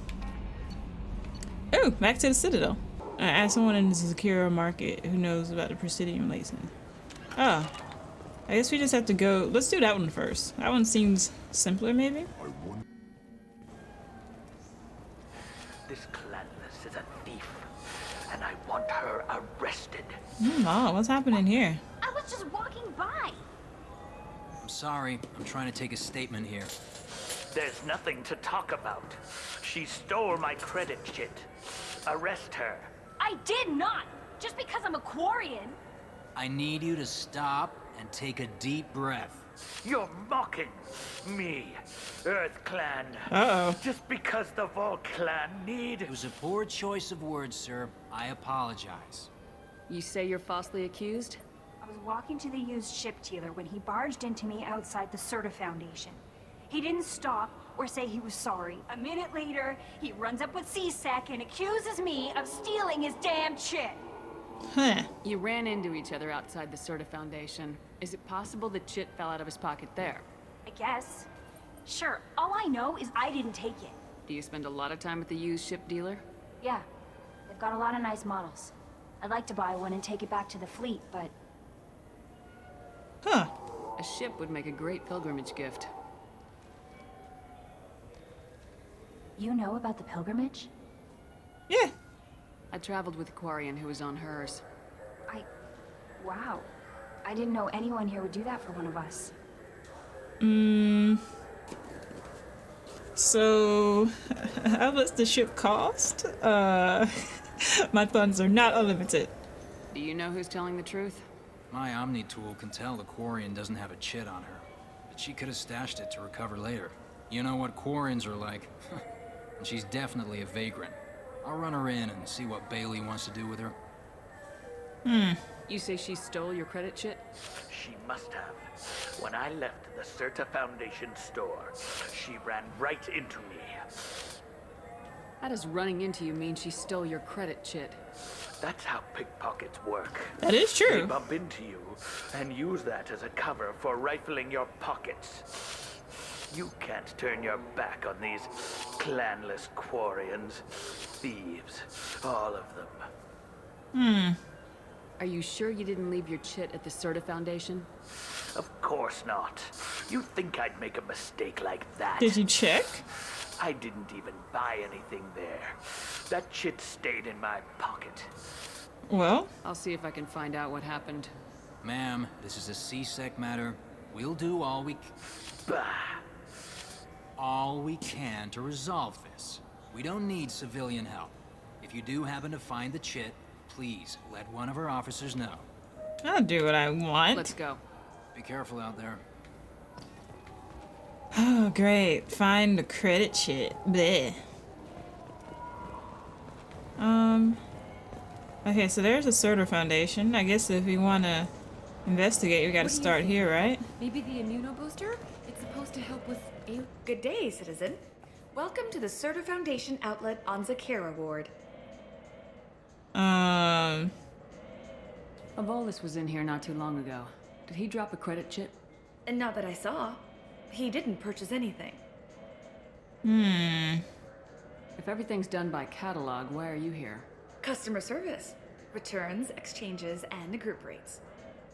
Oh, back to the Citadel. I asked someone in the Zakira market who knows about the Presidium license. Oh, I guess we just have to go. Let's do that one first. That one seems simpler, maybe? This Clanless is a thief, and I want her arrested. Oh, what's happening here? I was just walking by. I'm sorry. I'm trying to take a statement here. There's nothing to talk about. She stole my credit chit. Arrest her. I did not. Just because I'm a Quarian. I need you to stop and take a deep breath. You're mocking me, Earth Clan. Uh-oh. Just because the Vol Clan need... It was a poor choice of words, sir. I apologize. You say you're falsely accused? I was walking to the used ship dealer when he barged into me outside the Serta Foundation. He didn't stop or say he was sorry. A minute later, he runs up with C-Sec and accuses me of stealing his damn chit. Huh. You ran into each other outside the Serta Foundation. Is it possible the chit fell out of his pocket there? I guess. Sure, all I know is I didn't take it. Do you spend a lot of time at the used ship dealer? Yeah, they've got a lot of nice models. I'd like to buy one and take it back to the fleet, but... Huh. A ship would make a great pilgrimage gift. You know about the pilgrimage? Yeah. I traveled with a Quarian who was on hers. Wow. I didn't know anyone here would do that for one of us. So, how much the ship cost? My funds are not unlimited. Do you know who's telling the truth? My Omni tool can tell the Quarian doesn't have a chit on her, but she could have stashed it to recover later. You know what Quarians are like. And she's definitely a vagrant. I'll run her in and see what Bailey wants to do with her. You say she stole your credit chit? She must have. When I left the Serta Foundation store, she ran right into me. How does running into you mean she stole your credit chit? That's how pickpockets work. That is true. They bump into you and use that as a cover for rifling your pockets. You can't turn your back on these clanless Quarians. Thieves, all of them. Are you sure you didn't leave your chit at the Serta Foundation? Of course not. You think I'd make a mistake like that? Did you check? I didn't even buy anything there. That chit stayed in my pocket. Well, I'll see if I can find out what happened. Ma'am, this is a C-Sec matter. We'll do all we Bah! all we can to resolve this. We don't need civilian help. If you do happen to find the chit, please let one of our officers know. I'll do what I want. Let's go. Be careful out there. Oh, great. Find the credit shit. Bleh. Okay, so there's a Surtur Foundation. I guess if we want to investigate, we gotta start here, right? Maybe the immunobooster? It's supposed to help with Good day, citizen. Welcome to the Surtur Foundation outlet on Zakara Ward. Avolis was in here not too long ago. Did he drop a credit chip? And not that I saw. He didn't purchase anything. If everything's done by catalog, why are you here? Customer service. Returns, exchanges, and group rates.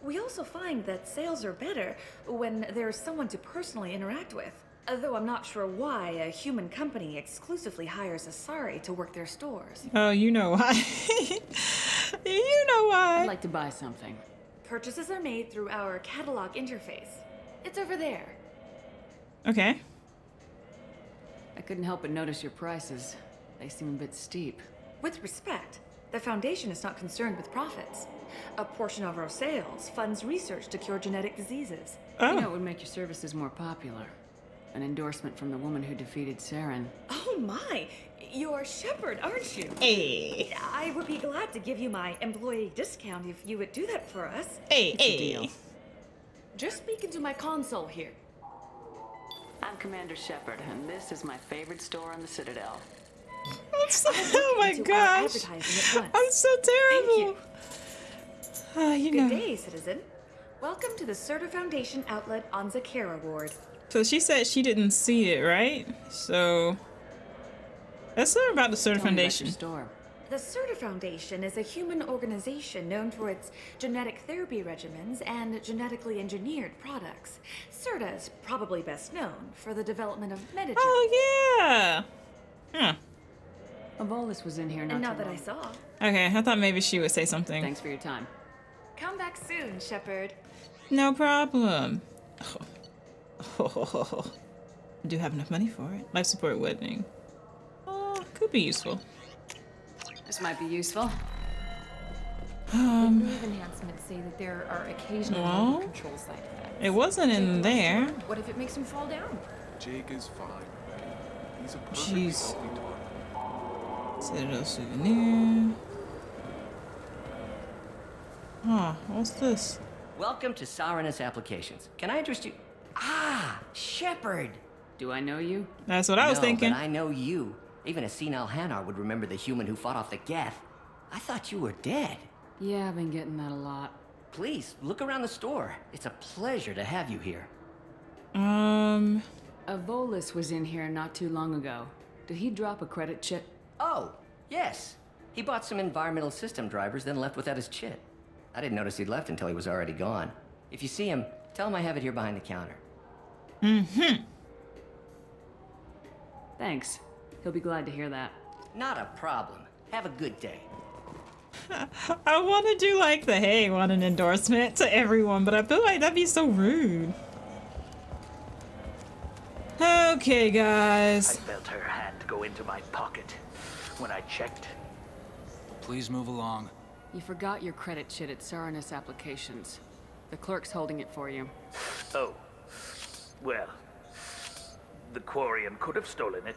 We also find that sales are better when there's someone to personally interact with. Though I'm not sure why a human company exclusively hires Asari to work their stores. Oh, you know why. You know why. I'd like to buy something. Purchases are made through our catalog interface. It's over there. Okay. I couldn't help but notice your prices. They seem a bit steep. With respect, the Foundation is not concerned with profits. A portion of our sales funds research to cure genetic diseases. You know, it would make your services more popular. An endorsement from the woman who defeated Saren. Oh my! You're Shepard, aren't you? Hey. I would be glad to give you my employee discount if you would do that for us. Hey, It's a deal. Just speak into my console here. I'm Commander Shepard, and this is my favorite store on the Citadel. Oh my gosh. I'm so terrible. You Good know. day, citizen. Welcome to the Surtur Foundation outlet on Zakara Ward. So she said she didn't see it, right? So let's learn about the Surtur Foundation. The Surtur Foundation is a human organization known for its genetic therapy regimens and genetically engineered products. Surta is probably best known for the development of metagen. Oh yeah. Huh. Avolis was in here And not that I saw. Okay, I thought maybe she would say something. Thanks for your time. Come back soon, Shepard. No problem. Oh. I do have enough money for it. Life support wedding. Oh, could be useful. This might be useful. The Brave enhancements say that there are occasional Well, motor control side effects. it wasn't in there. What if it makes him fall down? Jake is fine. He's a Jeez. perfectly healthy dog. Citadel souvenir. Huh, what's this? Welcome to Saranus Applications. Can I address you? Ah, Shepard. Do I know you? That's what I was thinking. But I know you. Even a senile Hanar would remember the human who fought off the Geth. I thought you were dead. Yeah, I've been getting that a lot. Please, look around the store. It's a pleasure to have you here. Avolis was in here not too long ago. Did he drop a credit chip? Oh, yes. He bought some environmental system drivers, then left without his chit. I didn't notice he'd left until he was already gone. If you see him, tell him I have it here behind the counter. Thanks. He'll be glad to hear that. Not a problem. Have a good day. I want to do like the hey, want an endorsement to everyone, but I feel like that'd be so rude. Okay, guys. I felt her hand go into my pocket. When I checked, Please move along. You forgot your credit chit at Saranus Applications. The clerk's holding it for you. oh, well, the Quarian could have stolen it.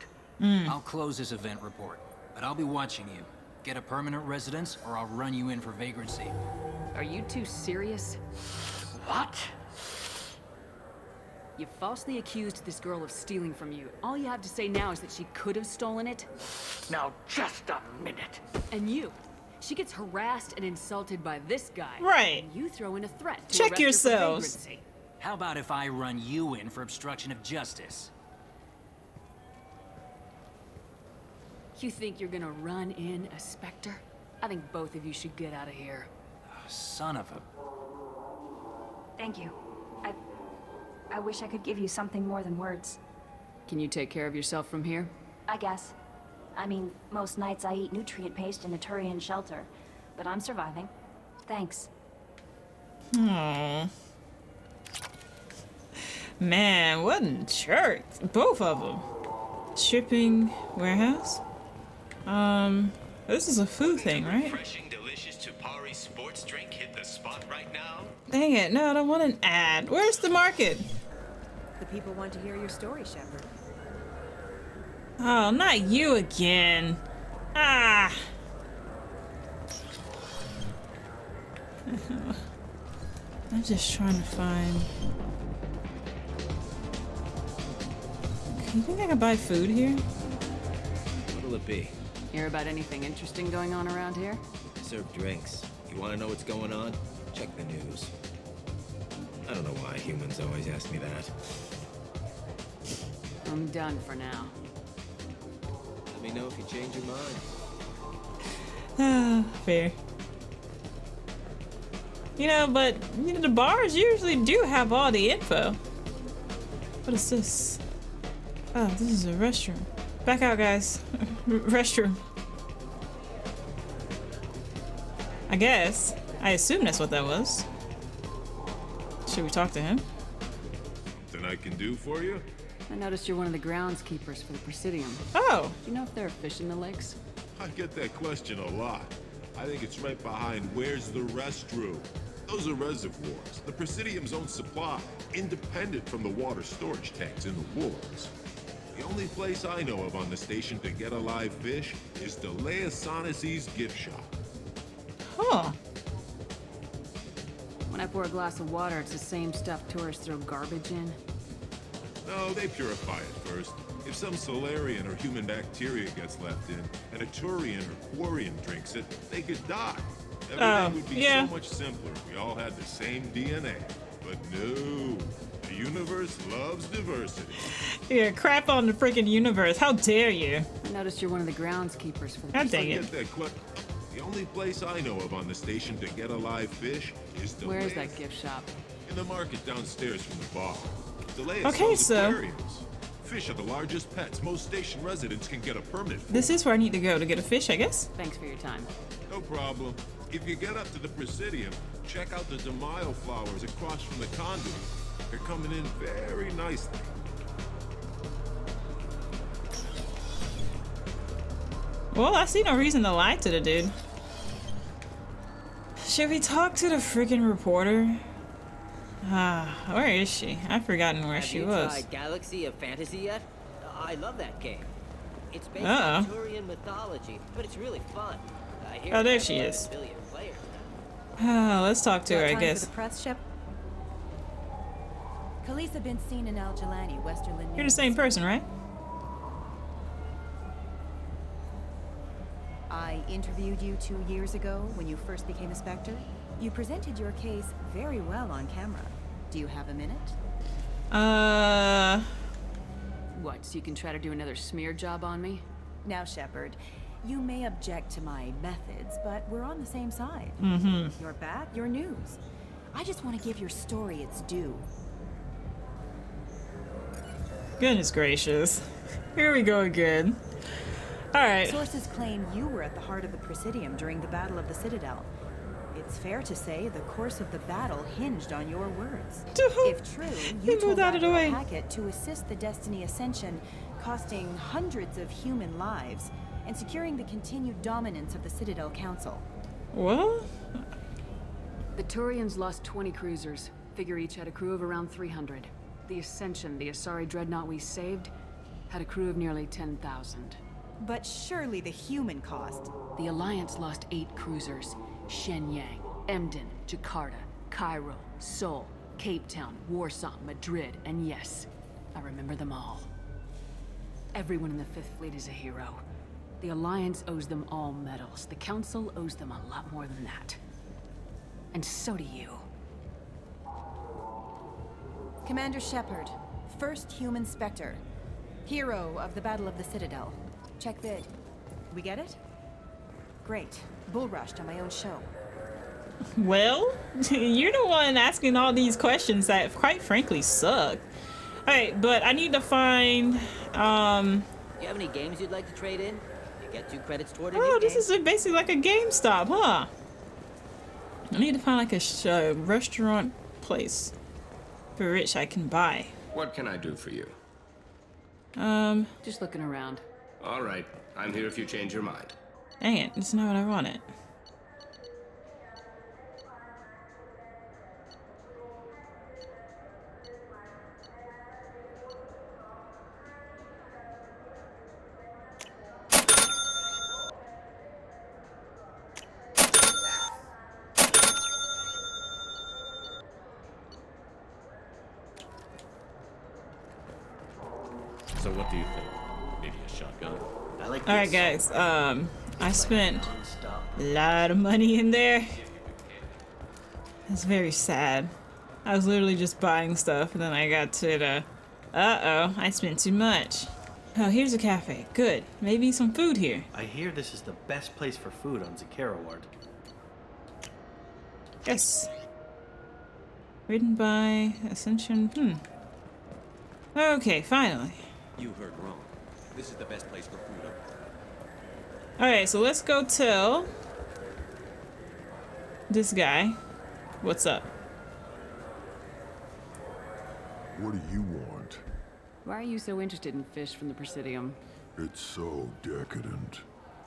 I'll close this event report, but I'll be watching you. Get a permanent residence, or I'll run you in for vagrancy. Are you two serious? What? You falsely accused this girl of stealing from you. All you have to say now is that she could have stolen it. Now, just a minute. And you. She gets harassed and insulted by this guy. Right. And you throw in a threat to Check arrest her for yourselves. vagrancy. How about if I run you in for obstruction of justice? You think you're gonna run in a Spectre? I think both of you should get out of here. Son of a... Thank you. I wish I could give you something more than words. Can you take care of yourself from here? I guess. I mean, most nights I eat nutrient paste in a Turian shelter, but I'm surviving. Thanks. Aww. Man, what a jerk. Both of them. Shipping warehouse? This is a food thing, right? Refreshing, delicious Tupari sports drink hit the spot right now. Dang it, no, I don't want an ad. Where's the market? The people want to hear your story, Shepard. Oh, not you again. Ah. I'm just trying to find... You think I can buy food here? What'll it be? Hear about anything interesting going on around here? I serve drinks. You want to know what's going on? Check the news. I don't know why humans always ask me that. I'm done for now. Let me know if you change your mind. Ah, fair. You know, but you know, the bars usually do have all the info. What is this? Oh, this is a restroom. Back out, guys. Restroom. I guess. I assume that's what that was. Should we talk to him? Something I can do for you? I noticed you're one of the groundskeepers for the Presidium. Oh. Do you know if there are fish in the lakes? I get that question a lot. I think it's right behind where's the restroom. Those are reservoirs, the Presidium's own supply, independent from the water storage tanks in the wars. The only place I know of on the station to get a live fish is Delea Sonesi's gift shop. Huh. When I pour a glass of water, it's the same stuff tourists throw garbage in. No, they purify it first. If some Solarian or human bacteria gets left in, and a Turian or Quarian drinks it, they could die. Everything would be so much simpler if we all had the same DNA. But no, the universe loves diversity. Yeah, crap on the freaking universe. How dare you? I noticed you're one of the groundskeepers for the God dang it. The only place I know of on the station to get a live fish is Delea. Where's that gift shop? In the market downstairs from the bar. Delea Okay, sells so aquariums. Fish are the largest pets. Most station residents can get a permit for. this is where I need to go to get a fish, I guess. Thanks for your time. No problem. If you get up to the Presidium, check out the DeMaio flowers across from the conduit. They're coming in very nicely. Well, I see no reason to lie to the dude. Should we talk to the freaking reporter? Ah, where is she? I've forgotten where she was. Have you tried Galaxy of Fantasy yet? I love that game. It's based Uh-oh. on Turian mythology, but it's really fun. I hear Oh, there it has she more is. than 1 billion players Ah, let's talk to her, I Time guess. For the press ship. Khaleesa been seen in Al Jelani, Westerland. You're the same person, right? I interviewed you 2 years ago when you first became a Spectre. You presented your case very well on camera. Do you have a minute? What, so you can try to do another smear job on me? Now, Shepard, you may object to my methods, but we're on the same side. Mm-hmm. Your back, your news. I just want to give your story its due. Goodness gracious. Here we go again. Alright. Sources claim you were at the heart of the Presidium during the Battle of the Citadel. It's fair to say the course of the battle hinged on your words. If true, you told Admiral Hackett to assist the Destiny Ascension, costing hundreds of human lives and securing the continued dominance of the Citadel Council. What? The Turians lost 20 cruisers. Figure each had a crew of around 300. The Ascension, the Asari dreadnought we saved, had a crew of nearly 10,000. But surely the human cost. The Alliance lost 8 cruisers. Shenyang, Emden, Jakarta, Cairo, Seoul, Cape Town, Warsaw, Madrid, and yes, I remember them all. Everyone in the Fifth Fleet is a hero. The Alliance owes them all medals. The Council owes them a lot more than that. And so do you. Commander Shepard, first human Spectre. Hero of the Battle of the Citadel. Check vid. We get it? Great. Bull rushed on my own show. Well, you're the one asking all these questions that quite frankly suck. Alright, but I need to find, Do you have any games you'd like to trade in? You get 2 credits toward a new oh, this game. is basically like a GameStop, huh? I need to find like a restaurant place for which I can buy. What can I do for you? Just looking around. All right. I'm here if you change your mind. Dang it, that's not what I wanted. So what do you think? Maybe a shotgun? I like Alright guys, I spent a lot of money in there. It's very sad. I was literally just buying stuff and then I got to the uh-oh, I spent too much. Oh, here's a cafe. Good. Maybe some food here. I hear this is the best place for food on Zakara Ward. Yes. Written by Ascension. Okay, finally. You heard wrong. This is the best place for food up there. Alright, so let's go tell this guy what's up. What do you want? Why are you so interested in fish from the Presidium? It's so decadent.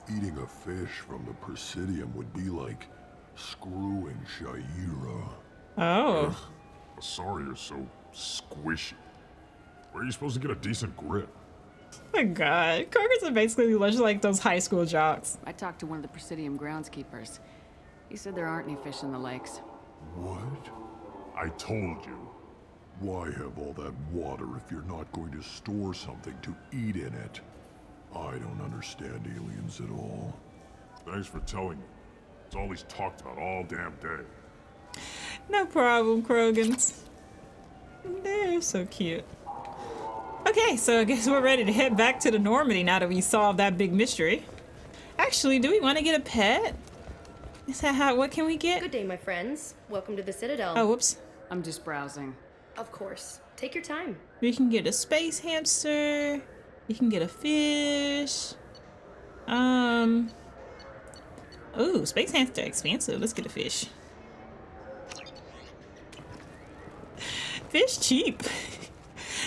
Eating a fish from the Presidium would be like screwing Shaira. Oh. Sorry, you're so squishy. Where are you supposed to get a decent grip? Oh my god. Kroger's are basically just like those high school jocks. I talked to one of the Presidium groundskeepers. He said there aren't any fish in the lakes. What? I told you. Why have all that water if you're not going to store something to eat in it? I don't understand aliens at all. Thanks for telling me. It's all he's talked about all damn day. No problem, Krogans. They're so cute. Okay, so I guess we're ready to head back to the Normandy now that we solved that big mystery. Actually, do we want to get a pet? Is that how, what can we get? Good day, my friends. Welcome to the Citadel. Oh, whoops. I'm just browsing. Of course. Take your time. We can get a space hamster. We can get a fish. Ooh, space hamster expensive. Let's get a fish. Fish cheap.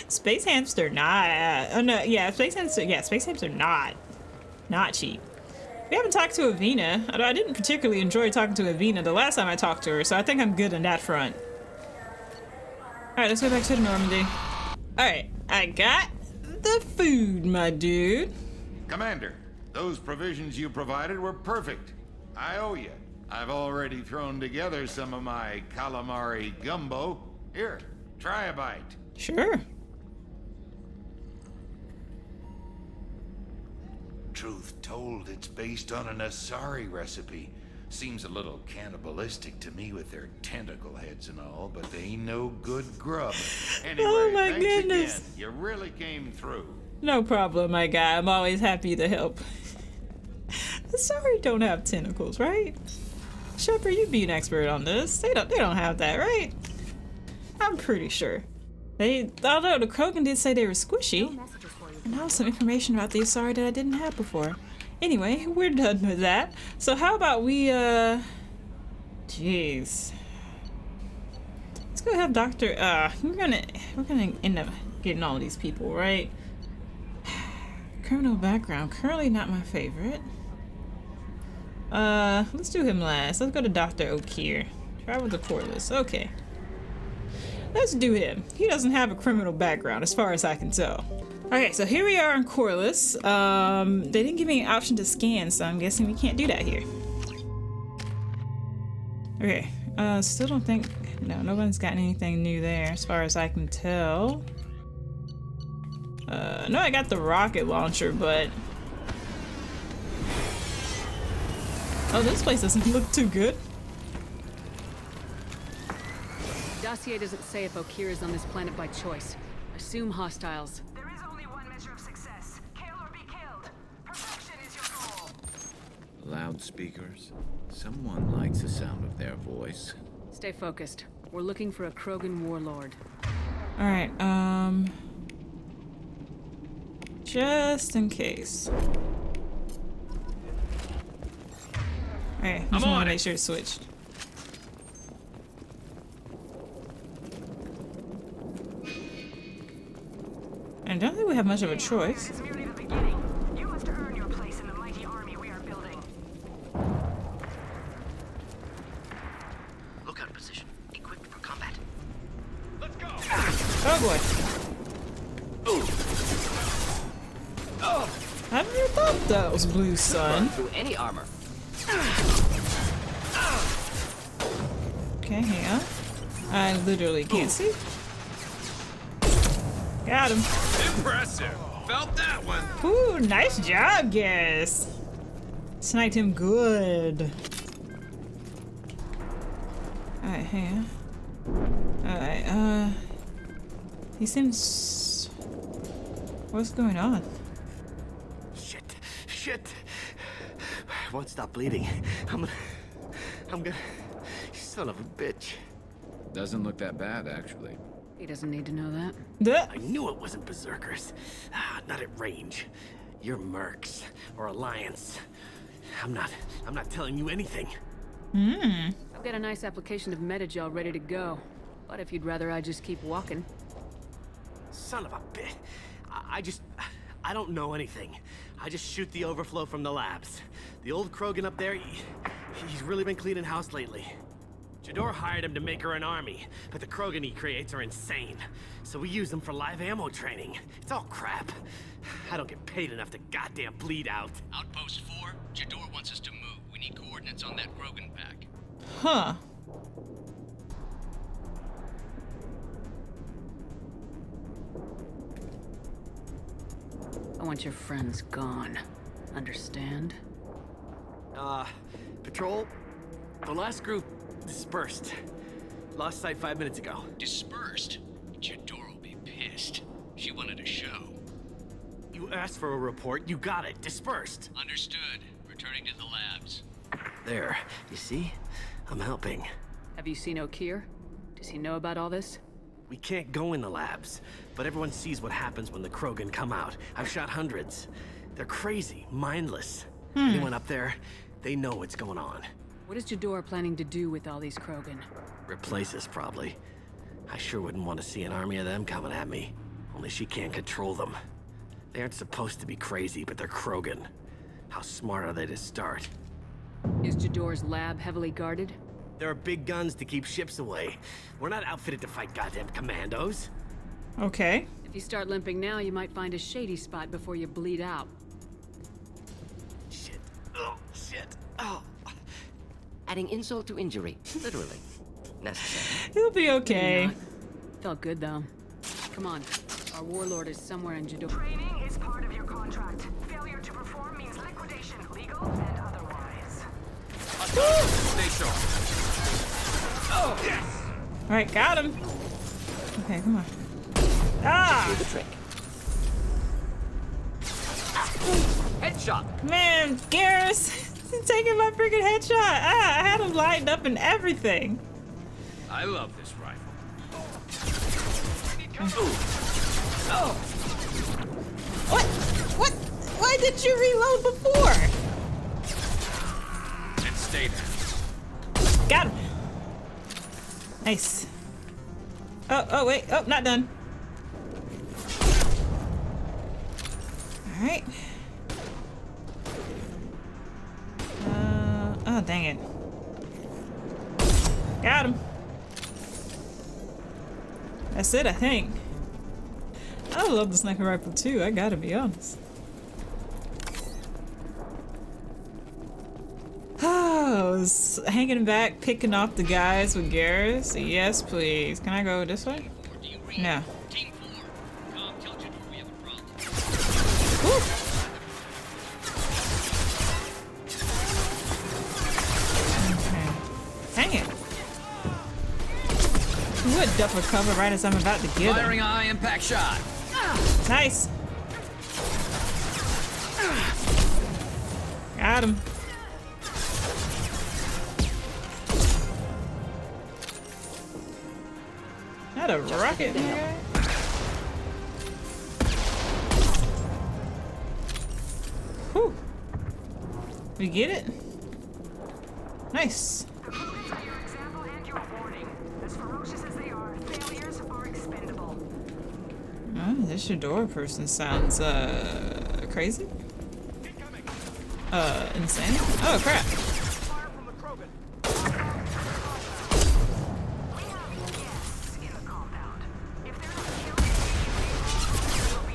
Space hamster not. Oh no, yeah, space hamster. Yeah, space hamster not cheap. We haven't talked to Avina. Although I didn't particularly enjoy talking to Avina the last time I talked to her, so I think I'm good on that front. Alright, let's go back to the Normandy. Alright, I got the food, my dude. Commander, those provisions you provided were perfect. I owe you. I've already thrown together some of my calamari gumbo. Here, try a bite. Sure. Truth told, it's based on an Asari recipe. Seems a little cannibalistic to me with their tentacle heads and all, but they ain't no good grub. Anyway, Oh my thanks goodness. again. You really came through. No problem, my guy. I'm always happy to help. Sorry, don't have tentacles, right? Shepard, you be an expert on this. They don't have that, right? I'm pretty sure. Although the Krogan did say they were squishy. And that was some information about the Asari that I didn't have before. Anyway, we're done with that. So how about we, jeez. Let's go have Dr. We're gonna end up getting all of these people, right? Criminal background, currently not my favorite. Let's do him last. Let's go to Dr. O'Keir. Travel to Corliss, okay. Let's do him. He doesn't have a criminal background as far as I can tell. Okay, so here we are in Corliss. They didn't give me an option to scan, so I'm guessing we can't do that here. Okay, still don't think, no, nobody's got anything new there as far as I can tell. No, I got the rocket launcher, but... Oh, this place doesn't look too good. Dossier doesn't say if O'Keir is on this planet by choice. Assume hostiles. There is only one measure of success. Kill or be killed. Perfection is your goal. Loudspeakers. Someone likes the sound of their voice. Stay focused. We're looking for a Krogan warlord. Alright, just in case. Alright, just want to make sure it's switched. don't think we have much of a choice. This is merely the beginning. You must earn your place in the mighty army we are building. Lookout position. Equipped for combat. Let's go! Oh boy. I never thought that was blue, son. Through any armor. Okay, hang on. I literally can't see. Got him. Impressive. Felt that one. Ooh, nice job, guys. Sniped him good. Alright, hang on. Alright, he seems... What's going on? Shit! I won't stop bleeding. I'm gonna... Son of a bitch. Doesn't look that bad, actually. He doesn't need to know that. I knew it wasn't berserkers. Not at range. You're mercs or Alliance. I'm not telling you anything. I've got a nice application of Metagel ready to go. But if you'd rather I just keep walking. Son of a bitch. I don't know anything. I just shoot the overflow from the labs. The old Krogan up there, he's really been cleaning house lately. Jador hired him to make her an army, but the Krogan he creates are insane. So we use them for live ammo training. It's all crap. I don't get paid enough to goddamn bleed out. Outpost 4, Jador wants us to move. We need coordinates on that Krogan pack. Huh. I want your friends gone. Understand? Patrol, the last group dispersed. Lost sight 5 minutes ago. Dispersed? Jador will be pissed. She wanted a show. You asked for a report, you got it. Dispersed. Understood. Returning to the labs. There, you see? I'm helping. Have you seen O'Keir? Does he know about all this? We can't go in the labs, but everyone sees what happens when the Krogan come out. I've shot hundreds. They're crazy, mindless. Anyone up there, they know what's going on. What is Jador planning to do with all these Krogan? Replace us, probably. I sure wouldn't want to see an army of them coming at me. Only she can't control them. They aren't supposed to be crazy, but they're Krogan. How smart are they to start? Is Jador's lab heavily guarded? There are big guns to keep ships away. We're not outfitted to fight goddamn commandos. Okay. If you start limping now, you might find a shady spot before you bleed out. Shit. Oh, shit. Oh. Adding insult to injury. Literally. Necessary. He'll be okay. Felt good, though. Come on. Our warlord is somewhere in Jador. Training is part of your contract. Failure to perform means liquidation, legal and otherwise. Stay sharp. Oh, yes! Alright, got him. Okay, come on. Ah! Do the trick. Headshot! Man, Garrus! Taking my freaking headshot! Ah, I had him lined up and everything. I love this rifle. Oh. What? What? Why did you reload before? And stay there. Got him. Nice. Oh, wait. Oh, not done. Alright. Oh, dang it. Got him. That's it, I think. I love the sniper rifle too, I gotta be honest. Oh, I was hanging back, picking off the guys with Garrus. Yes, please. Can I go this way? No. Woo. Okay. Dang it. You would duck for cover right as I'm about to get Firing him. a high impact shot. Nice. Got him. Not a rocket, man. Whew. We get it? Nice. The Krogans are your example and your warning. As ferocious as they are, failures are expendable. Oh, this Shador person sounds crazy? Insane? Oh crap.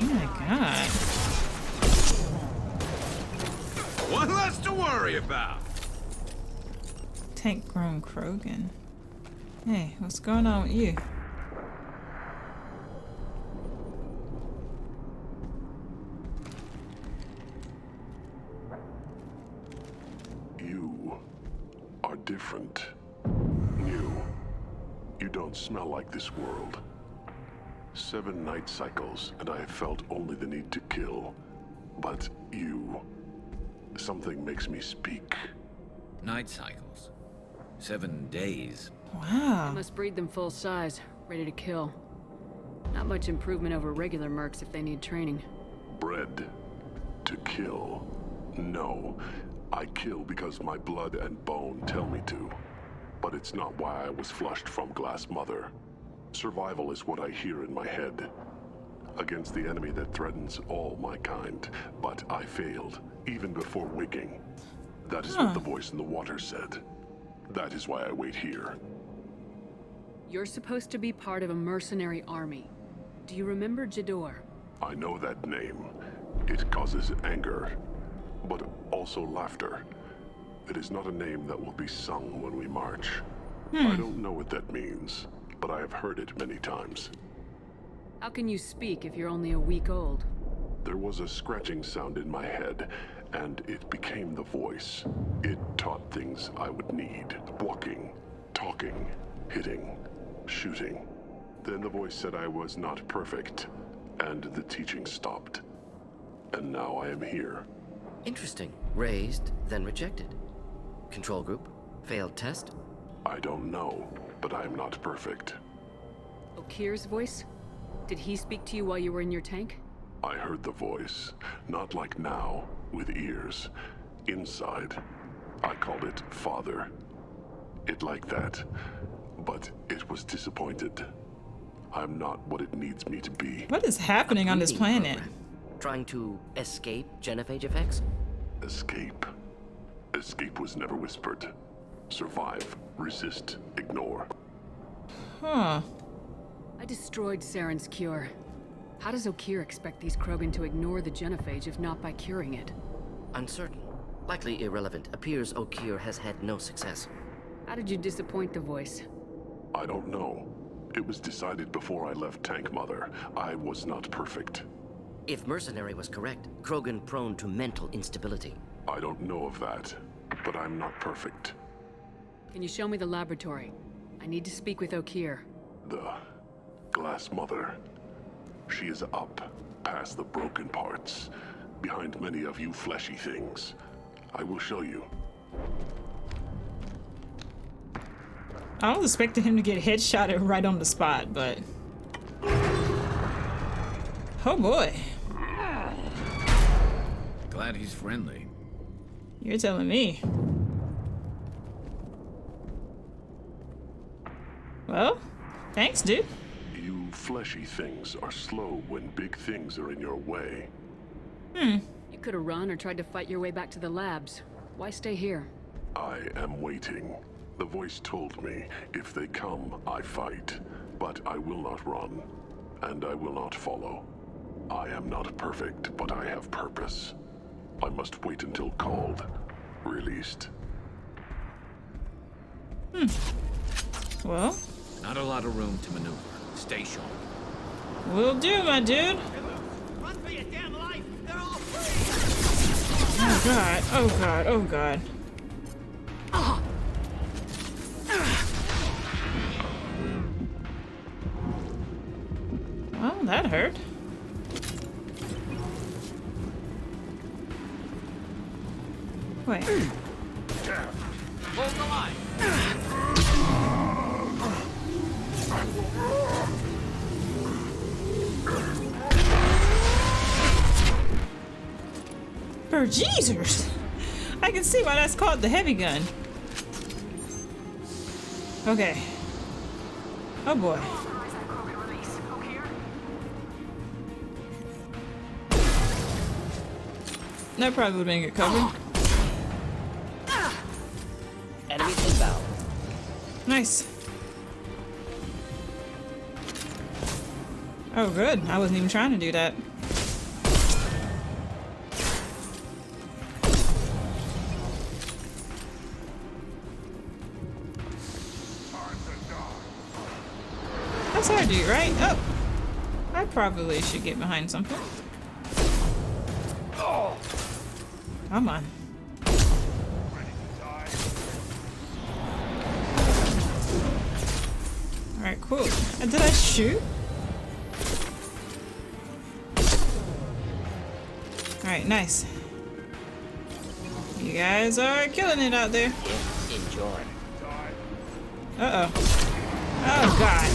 Oh my god. One less to worry about. Tank grown Krogan. Hey, what's going on with you? You are different. New. You don't smell like this world. 7 night cycles, and I have felt only the need to kill. But you... something makes me speak. Night cycles. 7 days. Wow. They must breed them full size, ready to kill. Not much improvement over regular mercs if they need training. Bred to kill. No. I kill because my blood and bone tell me to. But it's not why I was flushed from Glass Mother. Survival is what I hear in my head. Against the enemy that threatens all my kind. But I failed, even before waking. That is what the voice in the water said. That is why I wait here. You're supposed to be part of a mercenary army. Do you remember Jador? I know that name. It causes anger, but also laughter. It is not a name that will be sung when we march. I don't know what that means, but I have heard it many times. How can you speak if you're only a week old? There was a scratching sound in my head, and it became the voice. It taught things I would need. Walking, talking, hitting, shooting. Then the voice said I was not perfect, and the teaching stopped. And now I am here. Interesting. Raised, then rejected. Control group? Failed test? I don't know, but I am not perfect. Okir's voice? Did he speak to you while you were in your tank? I heard the voice, not like now, with ears. Inside. I called it Father. It like that, but it was disappointed. I'm not what it needs me to be. What is happening on this planet? Program. Trying to escape genophage effects? Escape. Escape was never whispered. Survive, resist, ignore. Huh. I destroyed Saren's cure. How does Okir expect these Krogan to ignore the genophage if not by curing it? Uncertain. Likely irrelevant. Appears Okir has had no success. How did you disappoint the voice? I don't know. It was decided before I left Tank Mother. I was not perfect. If Mercenary was correct, Krogan prone to mental instability. I don't know of that, but I'm not perfect. Can you show me the laboratory? I need to speak with Okir. The Glass Mother. She is up, past the broken parts, behind many of you fleshy things. I will show you. I was expecting him to get headshotted right on the spot, but... oh boy. Glad he's friendly. You're telling me. Well, thanks, dude. You fleshy things are slow when big things are in your way. You could have run or tried to fight your way back to the labs. Why stay here? I am waiting. The voice told me, if they come, I fight. But I will not run, and I will not follow. I am not perfect, but I have purpose. I must wait until called, released. Well, not a lot of room to maneuver. Stay sharp. Will do, my dude. Run for your damn life! They're all Oh god, oh god, oh god. Well, that hurt. Wait. Hold the line! Bejesus! I can see why that's called the heavy gun. Okay. Oh boy. that probably would have been good cover. Enemies inbound. Nice. Oh, good. I wasn't even trying to do that. That's our dude, right? Oh. I probably should get behind something. Come on. Alright, cool. Did I shoot? Alright, nice. You guys are killing it out there. Enjoy. Uh-oh. Oh, God.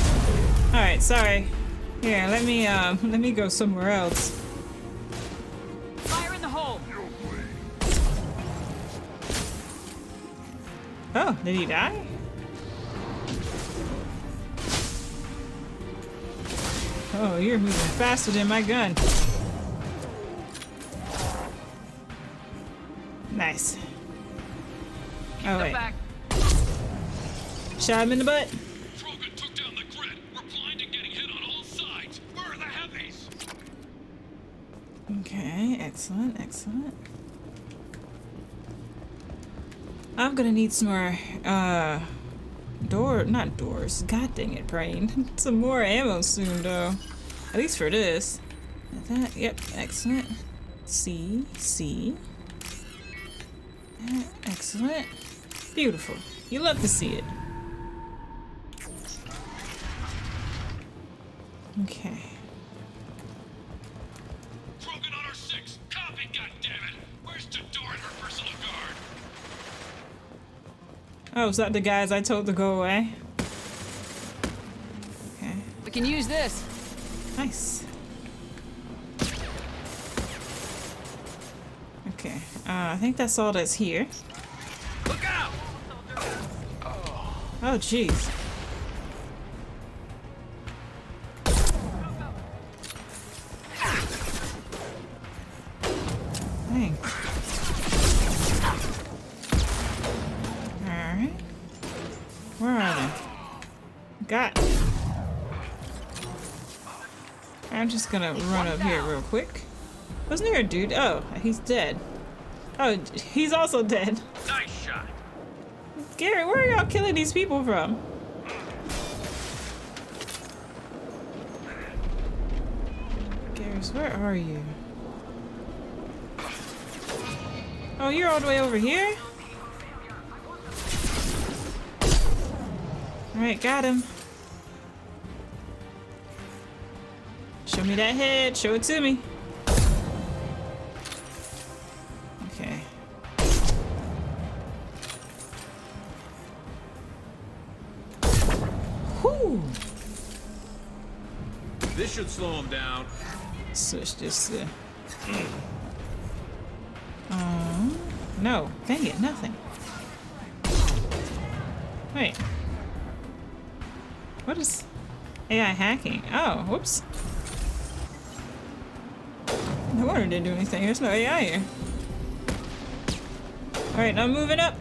Alright, sorry. Here, let me go somewhere else. Fire in the hole! Oh, did he die? Oh, you're moving faster than my gun. Nice. Oh, wait. Shot him in the butt. Krogan took down the grid. We're blind and getting hit on all sides. Where are the heavies? Okay, excellent, excellent. I'm gonna need some more, not doors. God dang it, brain. Some more ammo soon, though. At least for this. That, yep, excellent. C. Excellent. Beautiful. You love to see it. Okay. Krogan on our 6. Copy, goddammit. Where's Tador and her personal guard? Oh, is that the guys I told to go away? Okay. We can use this. Nice. Okay. I think that's all that's here. Look out! Oh, jeez. Dang. Alright. Where are they? Got. I'm just gonna run up here real quick. Wasn't there a dude? Oh, he's dead. Oh, he's also dead. Nice shot. Gary, where are y'all killing these people from? Garrus, where are you? Oh, you're all the way over here? Alright, got him. Show me that head. Show it to me. Okay. Whew. This should slow him down. Switch this to... no. Dang it, nothing. Wait. What is AI hacking? Oh, whoops. No wonder it didn't do anything. There's no AI here. Alright, I'm moving up.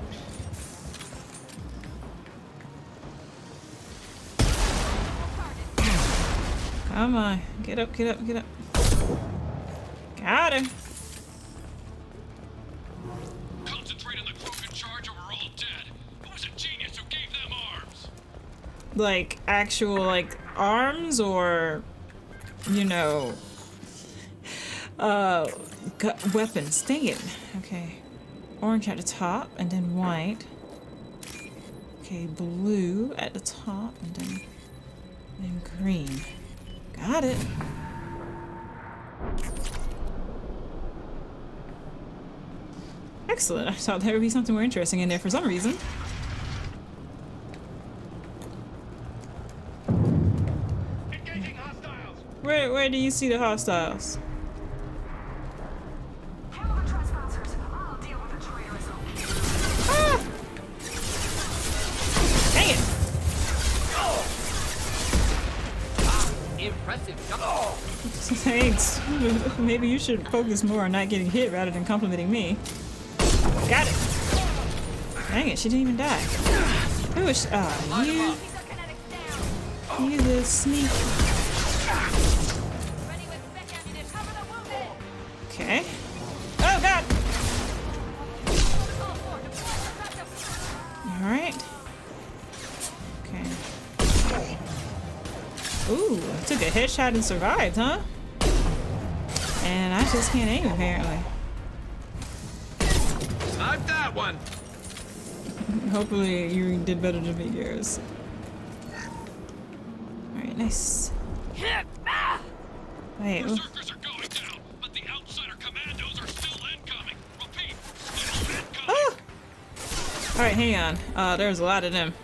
Come on. Get up, get up, get up. Got her. Concentrate on the Krogan charge or we're all dead. Who was a genius who gave them arms? Like, actual, like, arms or, you know, weapons. Dang it. Okay. Orange at the top and then white. Okay, blue at the top and then green. Got it. Excellent. I thought there would be something more interesting in there for some reason. Engaging hostiles. Where do you see the hostiles? Handle the trespassers. I'll deal with the traitors. Ah! Dang it! Impressive jump. Thanks. Maybe you should focus more on not getting hit rather than complimenting me. Got it. Dang it, she didn't even die. Who is you? You the sneak. Okay. Oh god. All right. Okay. Ooh, I took a headshot and survived, huh? And I just can't aim apparently. I've got one. Hopefully you did better than me, yours. Alright, nice. Wait. Berserkers are going down, but the outsider commandos are still incoming. Repeat, still incoming. Oh! Alright, hang on. There's a lot of them.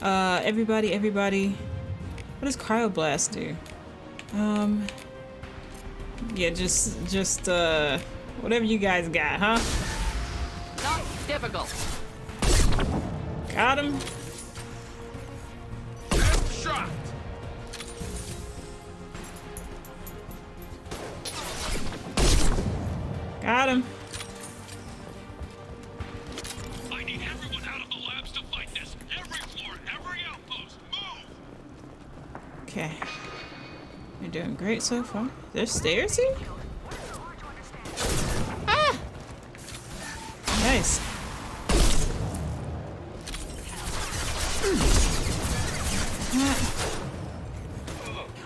Everybody. What does cryoblast do? Yeah, just whatever you guys got, huh? Not difficult. Got him. Shot. Got him. I need everyone out of the labs to fight this. Every floor, every outpost, move! Okay. You're doing great so far. There's stairs here? Ah! Nice.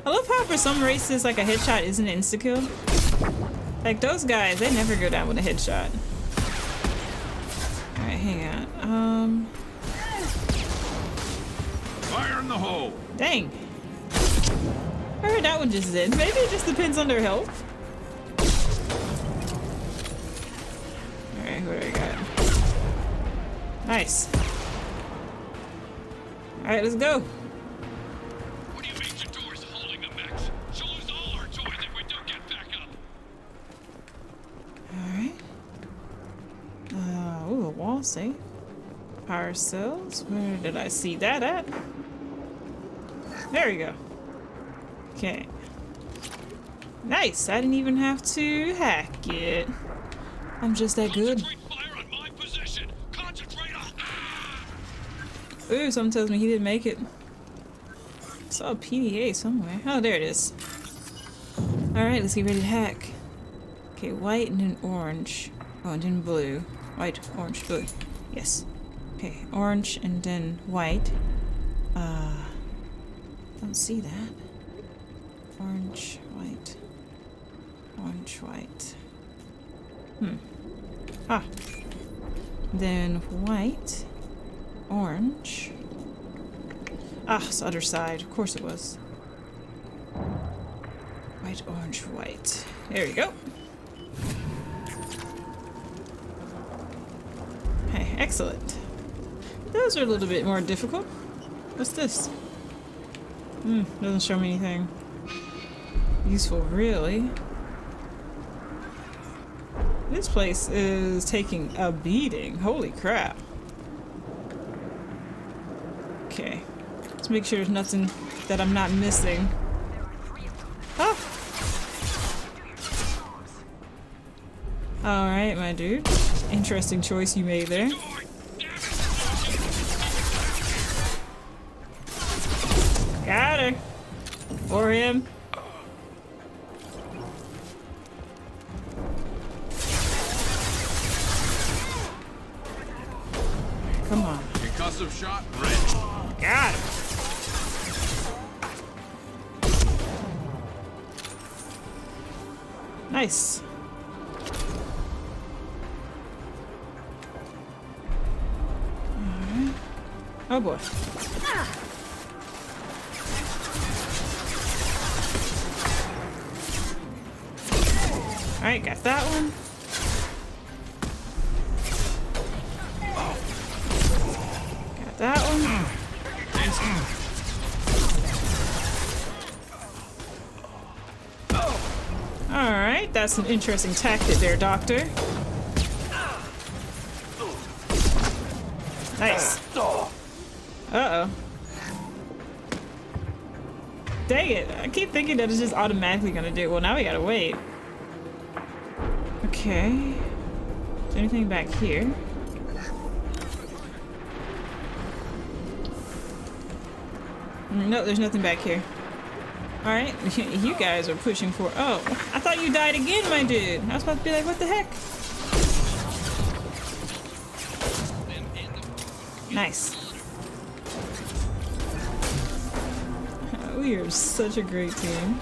I love how for some races like a headshot isn't an insta-kill. Like those guys, they never go down with a headshot. Alright, hang on. Fire in the hole. Dang. I heard that one just did. Maybe it just depends on their health. Alright, what do I got? Nice. Alright, let's go. What do you mean Jador's holding the mechs? She'll lose all our toys if we don't get back up. Alright. Ooh, a wall safe. Power cells. Where did I see that at? There we go. Okay. Nice. I didn't even have to hack it. I'm just that good. Ooh, something tells me he didn't make it. Saw a PDA somewhere. Oh, there it is. Alright, let's get ready to hack. Okay, white and then orange. Oh, and then blue. White, orange, blue. Yes. Okay, orange and then white. Don't see that. Orange, white. Orange, white. Ah. Then white. Orange. Ah, it's the other side. Of course it was. White, orange, white. There you go. Hey, excellent. Those are a little bit more difficult. What's this? Doesn't show me anything useful, really. This place is taking a beating. Holy crap. Okay. Let's make sure there's nothing that I'm not missing. Ah! Alright, my dude. Interesting choice you made there. Got her. Or him. Come on. Concussive shot ready. Got him. Nice. Alright. Oh boy. Alright, got that one. Got that one. Alright, that's an interesting tactic there, Doctor. Nice. Uh-oh. Dang it. I keep thinking that it's just automatically gonna do it. Well, now we gotta wait. Okay. Is there anything back here? No, there's nothing back here. Alright, you guys are pushing for. Oh, I thought you died again, my dude. I was about to be like, what the heck? Nice. We are such a great team.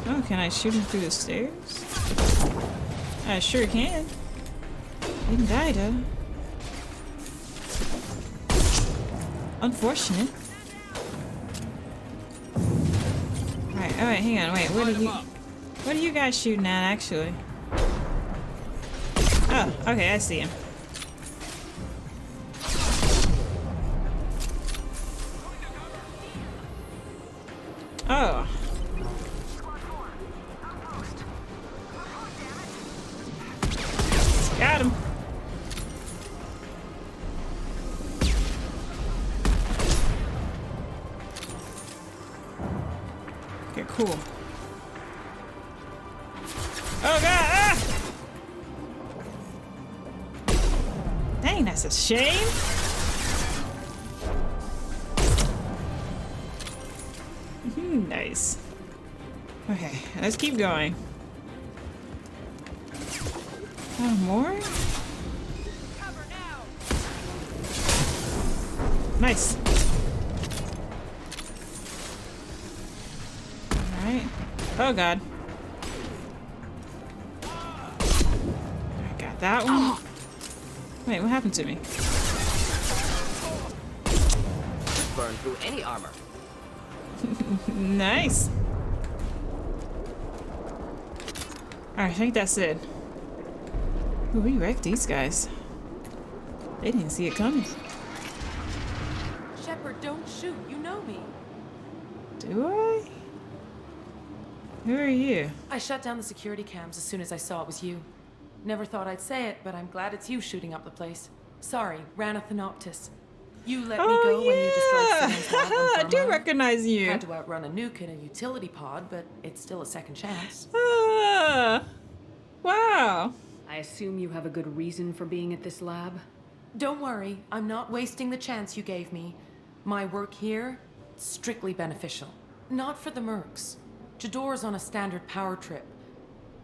Oh, can I shoot him through the stairs? I sure can. Didn't die though. Unfortunate. Alright, hang on, wait, what are you guys shooting at actually? Oh, okay, I see him. Oh. Got him. Okay, cool. Oh god! Ah! Dang, that's a shame. Nice. Okay, let's keep going. Oh, more? Nice. Alright. Oh god. I got that one. Wait, what happened to me? Burn through any armor. Nice. Alright, I think that's it. Ooh, we wrecked these guys. They didn't see it coming. Shepard, don't shoot. You know me. Do I? Who are you? I shut down the security cams as soon as I saw it was you. Never thought I'd say it, but I'm glad it's you shooting up the place. Sorry, ran a Thanoptis. You let me go when you destroyed Sam's lab on I do Thermite. recognize you. Had to outrun a nuke in a utility pod, but it's still a second chance. Wow. I assume you have a good reason for being at this lab? Don't worry, I'm not wasting the chance you gave me. My work here, strictly beneficial. Not for the mercs. Jador's on a standard power trip.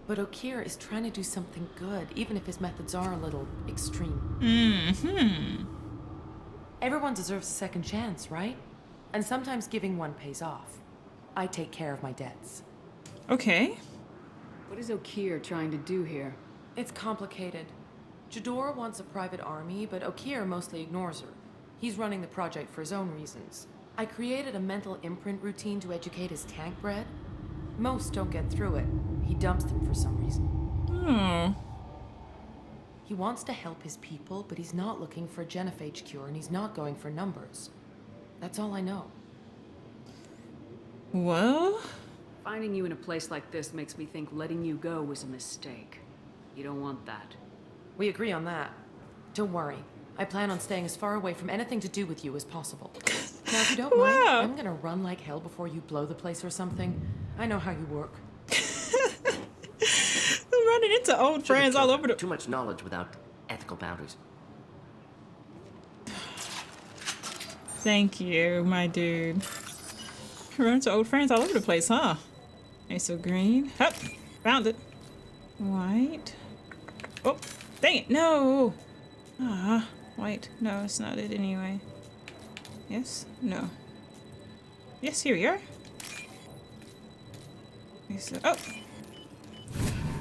But Okir is trying to do something good, even if his methods are a little extreme. Mm-hmm. Everyone deserves a second chance, right? And sometimes giving one pays off. I take care of my debts. Okay. What is Okir trying to do here? It's complicated. Jador wants a private army, but Okir mostly ignores her. He's running the project for his own reasons. I created a mental imprint routine to educate his tank bred. Most don't get through it. He dumps them for some reason. Hmm. He wants to help his people, but he's not looking for a genophage cure, and he's not going for numbers. That's all I know. Well? Finding you in a place like this makes me think letting you go was a mistake. You don't want that. We agree on that. Don't worry. I plan on staying as far away from anything to do with you as possible. Now, if you don't mind, I'm gonna run like hell before you blow the place or something. I know how you work. I'm running into old friends all over the... Too much knowledge without ethical boundaries. Thank you, my dude. Run into old friends all over the place, huh? Okay, so green. Hup! Found it. White. Oh, dang it, no! Ah, white. No, it's not it anyway. Yes? No. Yes, here we are. Okay, so, oh!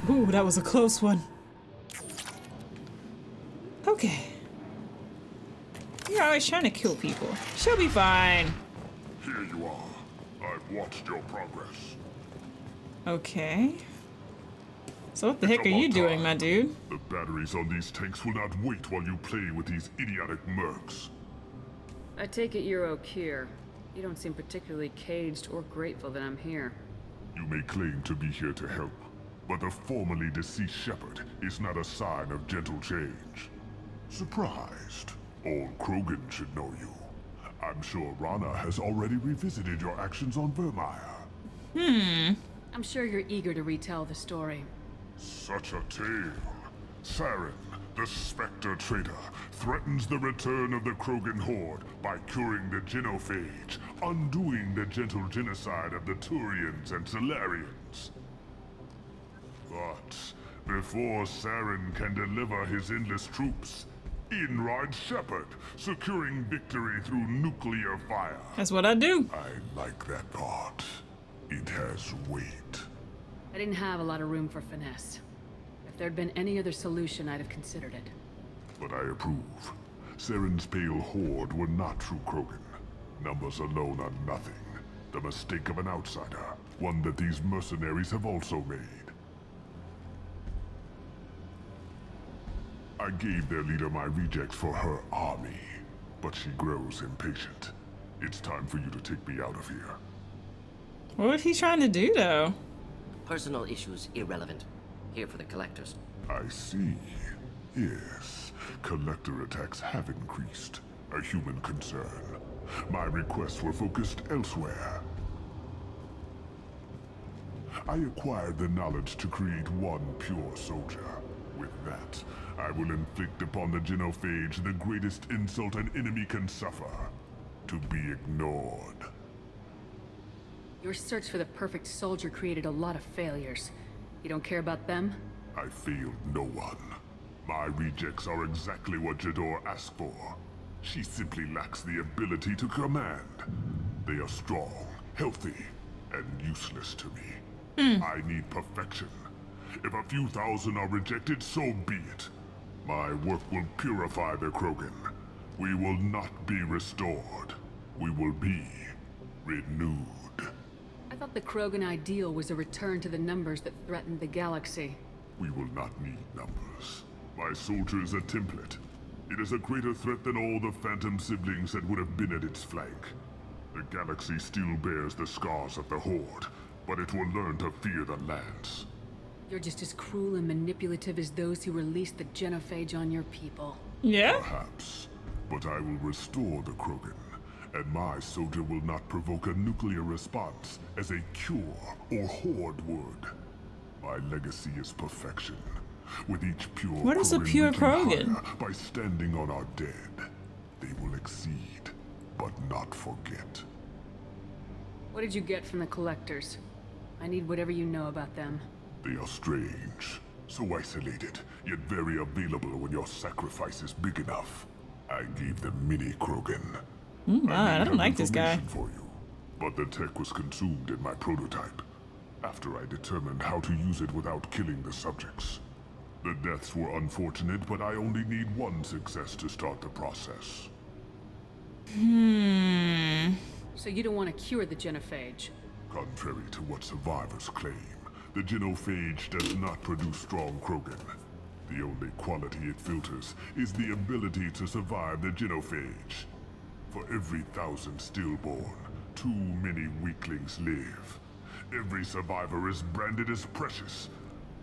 Ooh, that was a close one. Okay. You're always trying to kill people. She'll be fine. Here you are. I've watched your progress. Okay. So what the heck are you doing, my dude? The batteries on these tanks will not wait while you play with these idiotic mercs. I take it you're Okir. You don't seem particularly caged or grateful that I'm here. You may claim to be here to help, but the formerly deceased shepherd is not a sign of gentle change. Surprised? All Krogan should know you. I'm sure Rana has already revisited your actions on Vermeer. I'm sure you're eager to retell the story. Such a tale. Saren, the Spectre traitor, threatens the return of the Krogan horde by curing the genophage, undoing the gentle genocide of the Turians and Solarians. But before Saren can deliver his endless troops, in rides Shepard, securing victory through nuclear fire. That's what I do. I like that part. It has weight. I didn't have a lot of room for finesse. If there'd been any other solution, I'd have considered it. But I approve. Saren's pale horde were not true Krogan. Numbers alone are nothing. The mistake of an outsider. One that these mercenaries have also made. I gave their leader my rejects for her army, but she grows impatient. It's time for you to take me out of here. What was he trying to do, though? Personal issues irrelevant. Here for the collectors. I see. Yes, collector attacks have increased. A human concern. My requests were focused elsewhere. I acquired the knowledge to create one pure soldier. With that, I will inflict upon the genophage the greatest insult an enemy can suffer. To be ignored. Your search for the perfect soldier created a lot of failures. You don't care about them? I failed no one. My rejects are exactly what Jador asked for. She simply lacks the ability to command. They are strong, healthy, and useless to me. I need perfection. If a few thousand are rejected, so be it. My work will purify the Krogan. We will not be restored. We will be renewed. I thought the Krogan ideal was a return to the numbers that threatened the galaxy. We will not need numbers. My soldier is a template. It is a greater threat than all the Phantom siblings that would have been at its flank. The galaxy still bears the scars of the Horde, but it will learn to fear the Lance. You're just as cruel and manipulative as those who released the genophage on your people. Yeah? Perhaps. But I will restore the Krogan, and my soldier will not provoke a nuclear response as a cure or Horde would. My legacy is perfection. With each pure What is a Krogan pure reaching Krogan? higher by standing on our dead. They will exceed, but not forget. What did you get from the collectors? I need whatever you know about them. They are strange, so isolated, yet very available when your sacrifice is big enough. I gave them mini Krogan. I don't like this guy. For you, but the tech was consumed in my prototype. After I determined how to use it without killing the subjects. The deaths were unfortunate, but I only need one success to start the process. So you don't want to cure the genophage? Contrary to what survivors claim, the genophage does not produce strong Krogan. The only quality it filters is the ability to survive the genophage. For every 1,000 stillborn, too many weaklings live. Every survivor is branded as precious.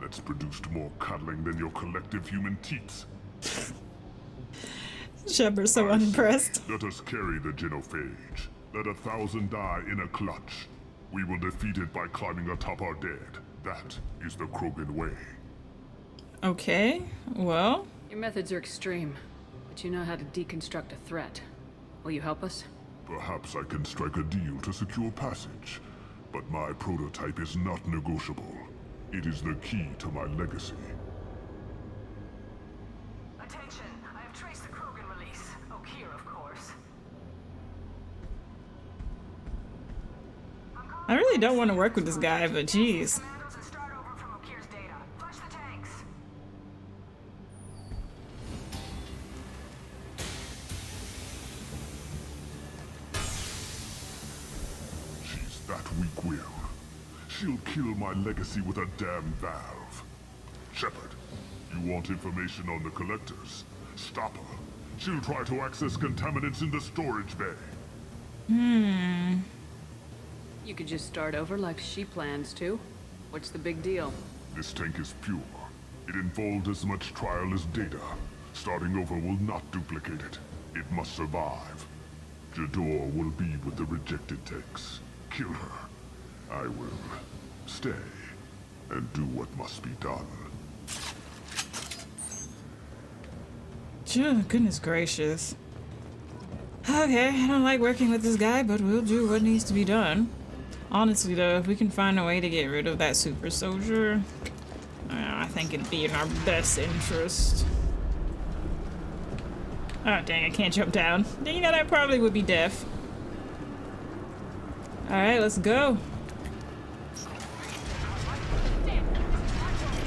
That's produced more cuddling than your collective human teats. Shepard's so unimpressed. Let us carry the genophage. Let 1,000 die in a clutch. We will defeat it by climbing atop our dead. That is the Krogan way. Okay, well. Your methods are extreme, but you know how to deconstruct a threat. Will you help us? Perhaps I can strike a deal to secure passage. But my prototype is not negotiable. It is the key to my legacy. Attention, I have traced the Krogan release. Okeer, of course. I really don't want to work with this guy, but jeez. She's that weak-willed. She'll kill my legacy with a damn valve. Shepard, you want information on the collectors? Stop her. She'll try to access contaminants in the storage bay. You could just start over like she plans to. What's the big deal? This tank is pure. It involved as much trial as data. Starting over will not duplicate it. It must survive. Jador will be with the rejected techs. Kill her. I will stay and do what must be done. Goodness gracious. Okay, I don't like working with this guy, but we'll do what needs to be done. Honestly though, if we can find a way to get rid of that super soldier, I think it'd be in our best interest. Oh dang, I can't jump down. You know, that probably would be death. Alright, let's go.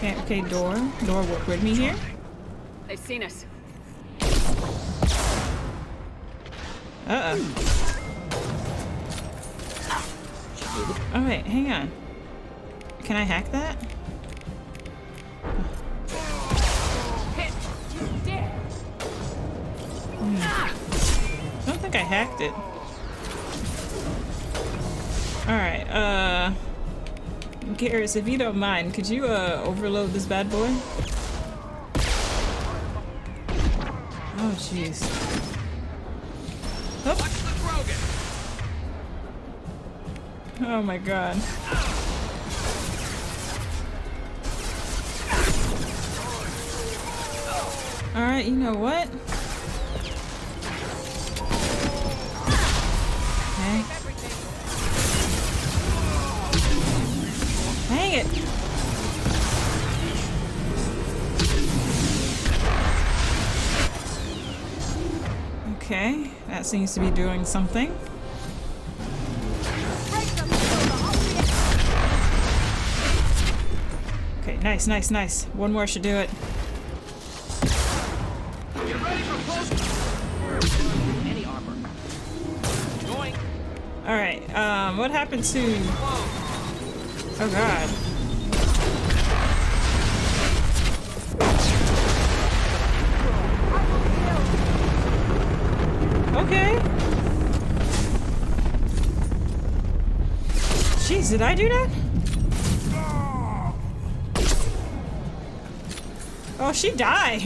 Okay, door. Door, work with me here. They've seen us. Uh-oh. Oh wait, hang on. Can I hack that? I don't think I hacked it. Alright, Garrus, if you don't mind, could you overload this bad boy? Oh jeez. Oh. Oh my god. Alright, you know what? Okay. Dang it! Okay, that seems to be doing something. Okay, nice, nice, nice. One more should do it. Get ready for close. Any armor. Going. Alright, what happened to... Oh god. Okay. Jeez, did I do that? Oh, she died.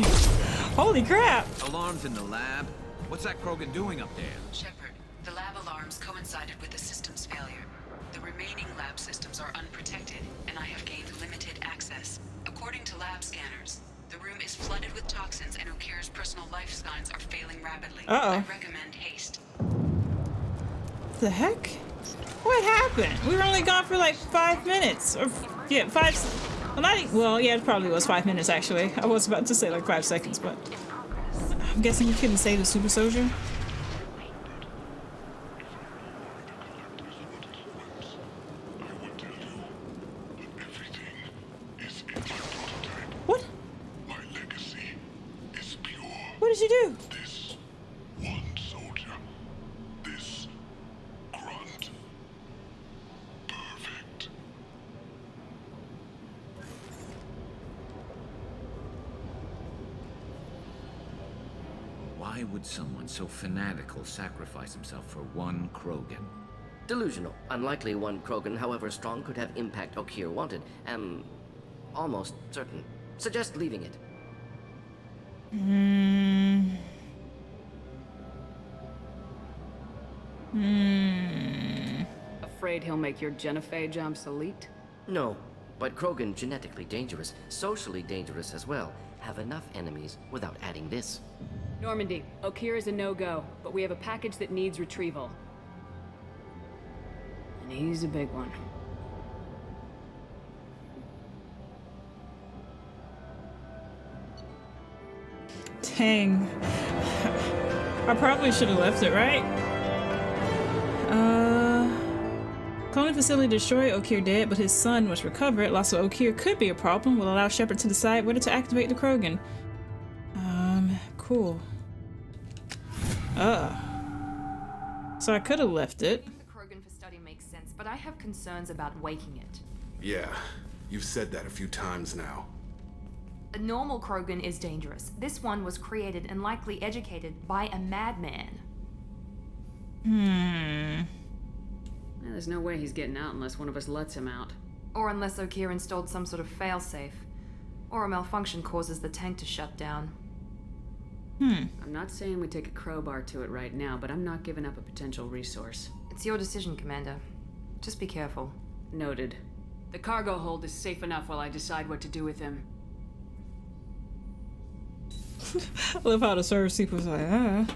Holy crap. Alarms in the lab? What's that Krogan doing up there? Shepard, the lab alarms coincided with the system's failure. The remaining lab systems are unprotected, and I have gained limited access. According to lab scanners, the room is flooded with toxins and Okir's personal life signs are failing rapidly. Uh-oh. I recommend haste. What the heck? What happened? We were only gone for like 5 minutes. Or, yeah, 5... Well, well, yeah, it probably was 5 minutes, actually. I was about to say like 5 seconds, but... I'm guessing you couldn't save the super soldier? What? My legacy is pure. What did you do? This one soldier. This grunt. Perfect. Why would someone so fanatical sacrifice himself for one Krogan? Delusional. Unlikely one Krogan, however strong, could have impact Okir wanted. Am almost certain. Suggest leaving it. Afraid he'll make your genophage obsolete? No, but Krogan genetically dangerous, socially dangerous as well. Have enough enemies without adding this. Normandy, Okir is a no-go, but we have a package that needs retrieval. And he's a big one. Dang. I probably should have left it, right? Cloning facility destroyed, Okir dead, but his son was recovered. Loss of Okir could be a problem. Will allow Shepard to decide whether to activate the Krogan. Cool. So I could have left it. The Krogan for study makes sense, but I have concerns about waking it. Yeah, you've said that a few times now. A normal Krogan is dangerous. This one was created and likely educated by a madman. There's no way he's getting out unless one of us lets him out. Or unless Okir installed some sort of failsafe. Or a malfunction causes the tank to shut down. I'm not saying we take a crowbar to it right now, but I'm not giving up a potential resource. It's your decision, Commander. Just be careful. Noted. The cargo hold is safe enough while I decide what to do with him. I love how the service people was like,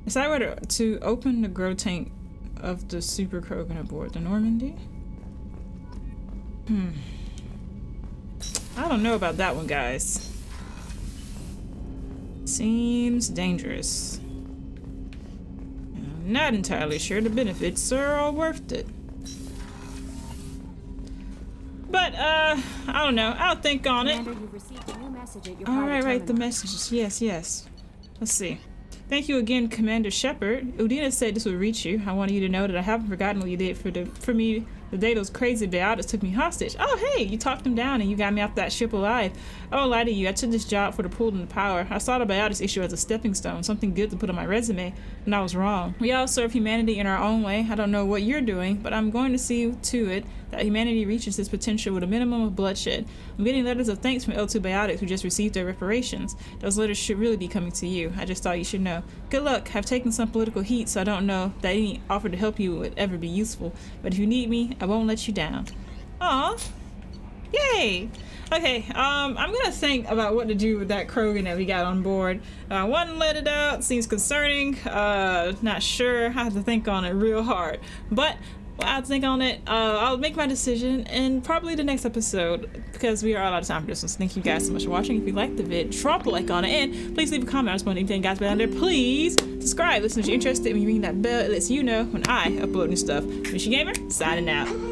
Is that where to open the grow tank of the Super Krogan aboard the Normandy? I don't know about that one, guys. Seems dangerous. I'm not entirely sure the benefits are all worth it. But, I don't know. I'll think on it. Alright, right, the messages. Yes. Let's see. Thank you again, Commander Shepard. Udina said this would reach you. I wanted you to know that I haven't forgotten what you did for me the day those crazy biotics took me hostage. Oh, hey, you talked them down and you got me off that ship alive. I won't lie to you, I took this job for the pool and the power. I saw the biotics issue as a stepping stone, something good to put on my resume, and I was wrong. We all serve humanity in our own way. I don't know what you're doing, but I'm going to see to it that humanity reaches its potential with a minimum of bloodshed. I'm getting letters of thanks from L2 Biotics who just received their reparations. Those letters should really be coming to you. I just thought you should know. Good luck. I've taken some political heat, so I don't know that any offer to help you would ever be useful. But if you need me, I won't let you down. Aw. Yay! Okay, I'm gonna think about what to do with that Krogan that we got on board. One let it out, seems concerning. Not sure. I have to think on it real hard. But I'll think on it. I'll make my decision in probably the next episode because we are all out of time for this one. So thank you guys so much for watching. If you liked the vid, drop a like on it and please leave a comment. I just want anything guys down there. Please subscribe. Listen if you're interested. When you ring that bell, it lets you know when I upload new stuff. Mishy Gamer, signing out.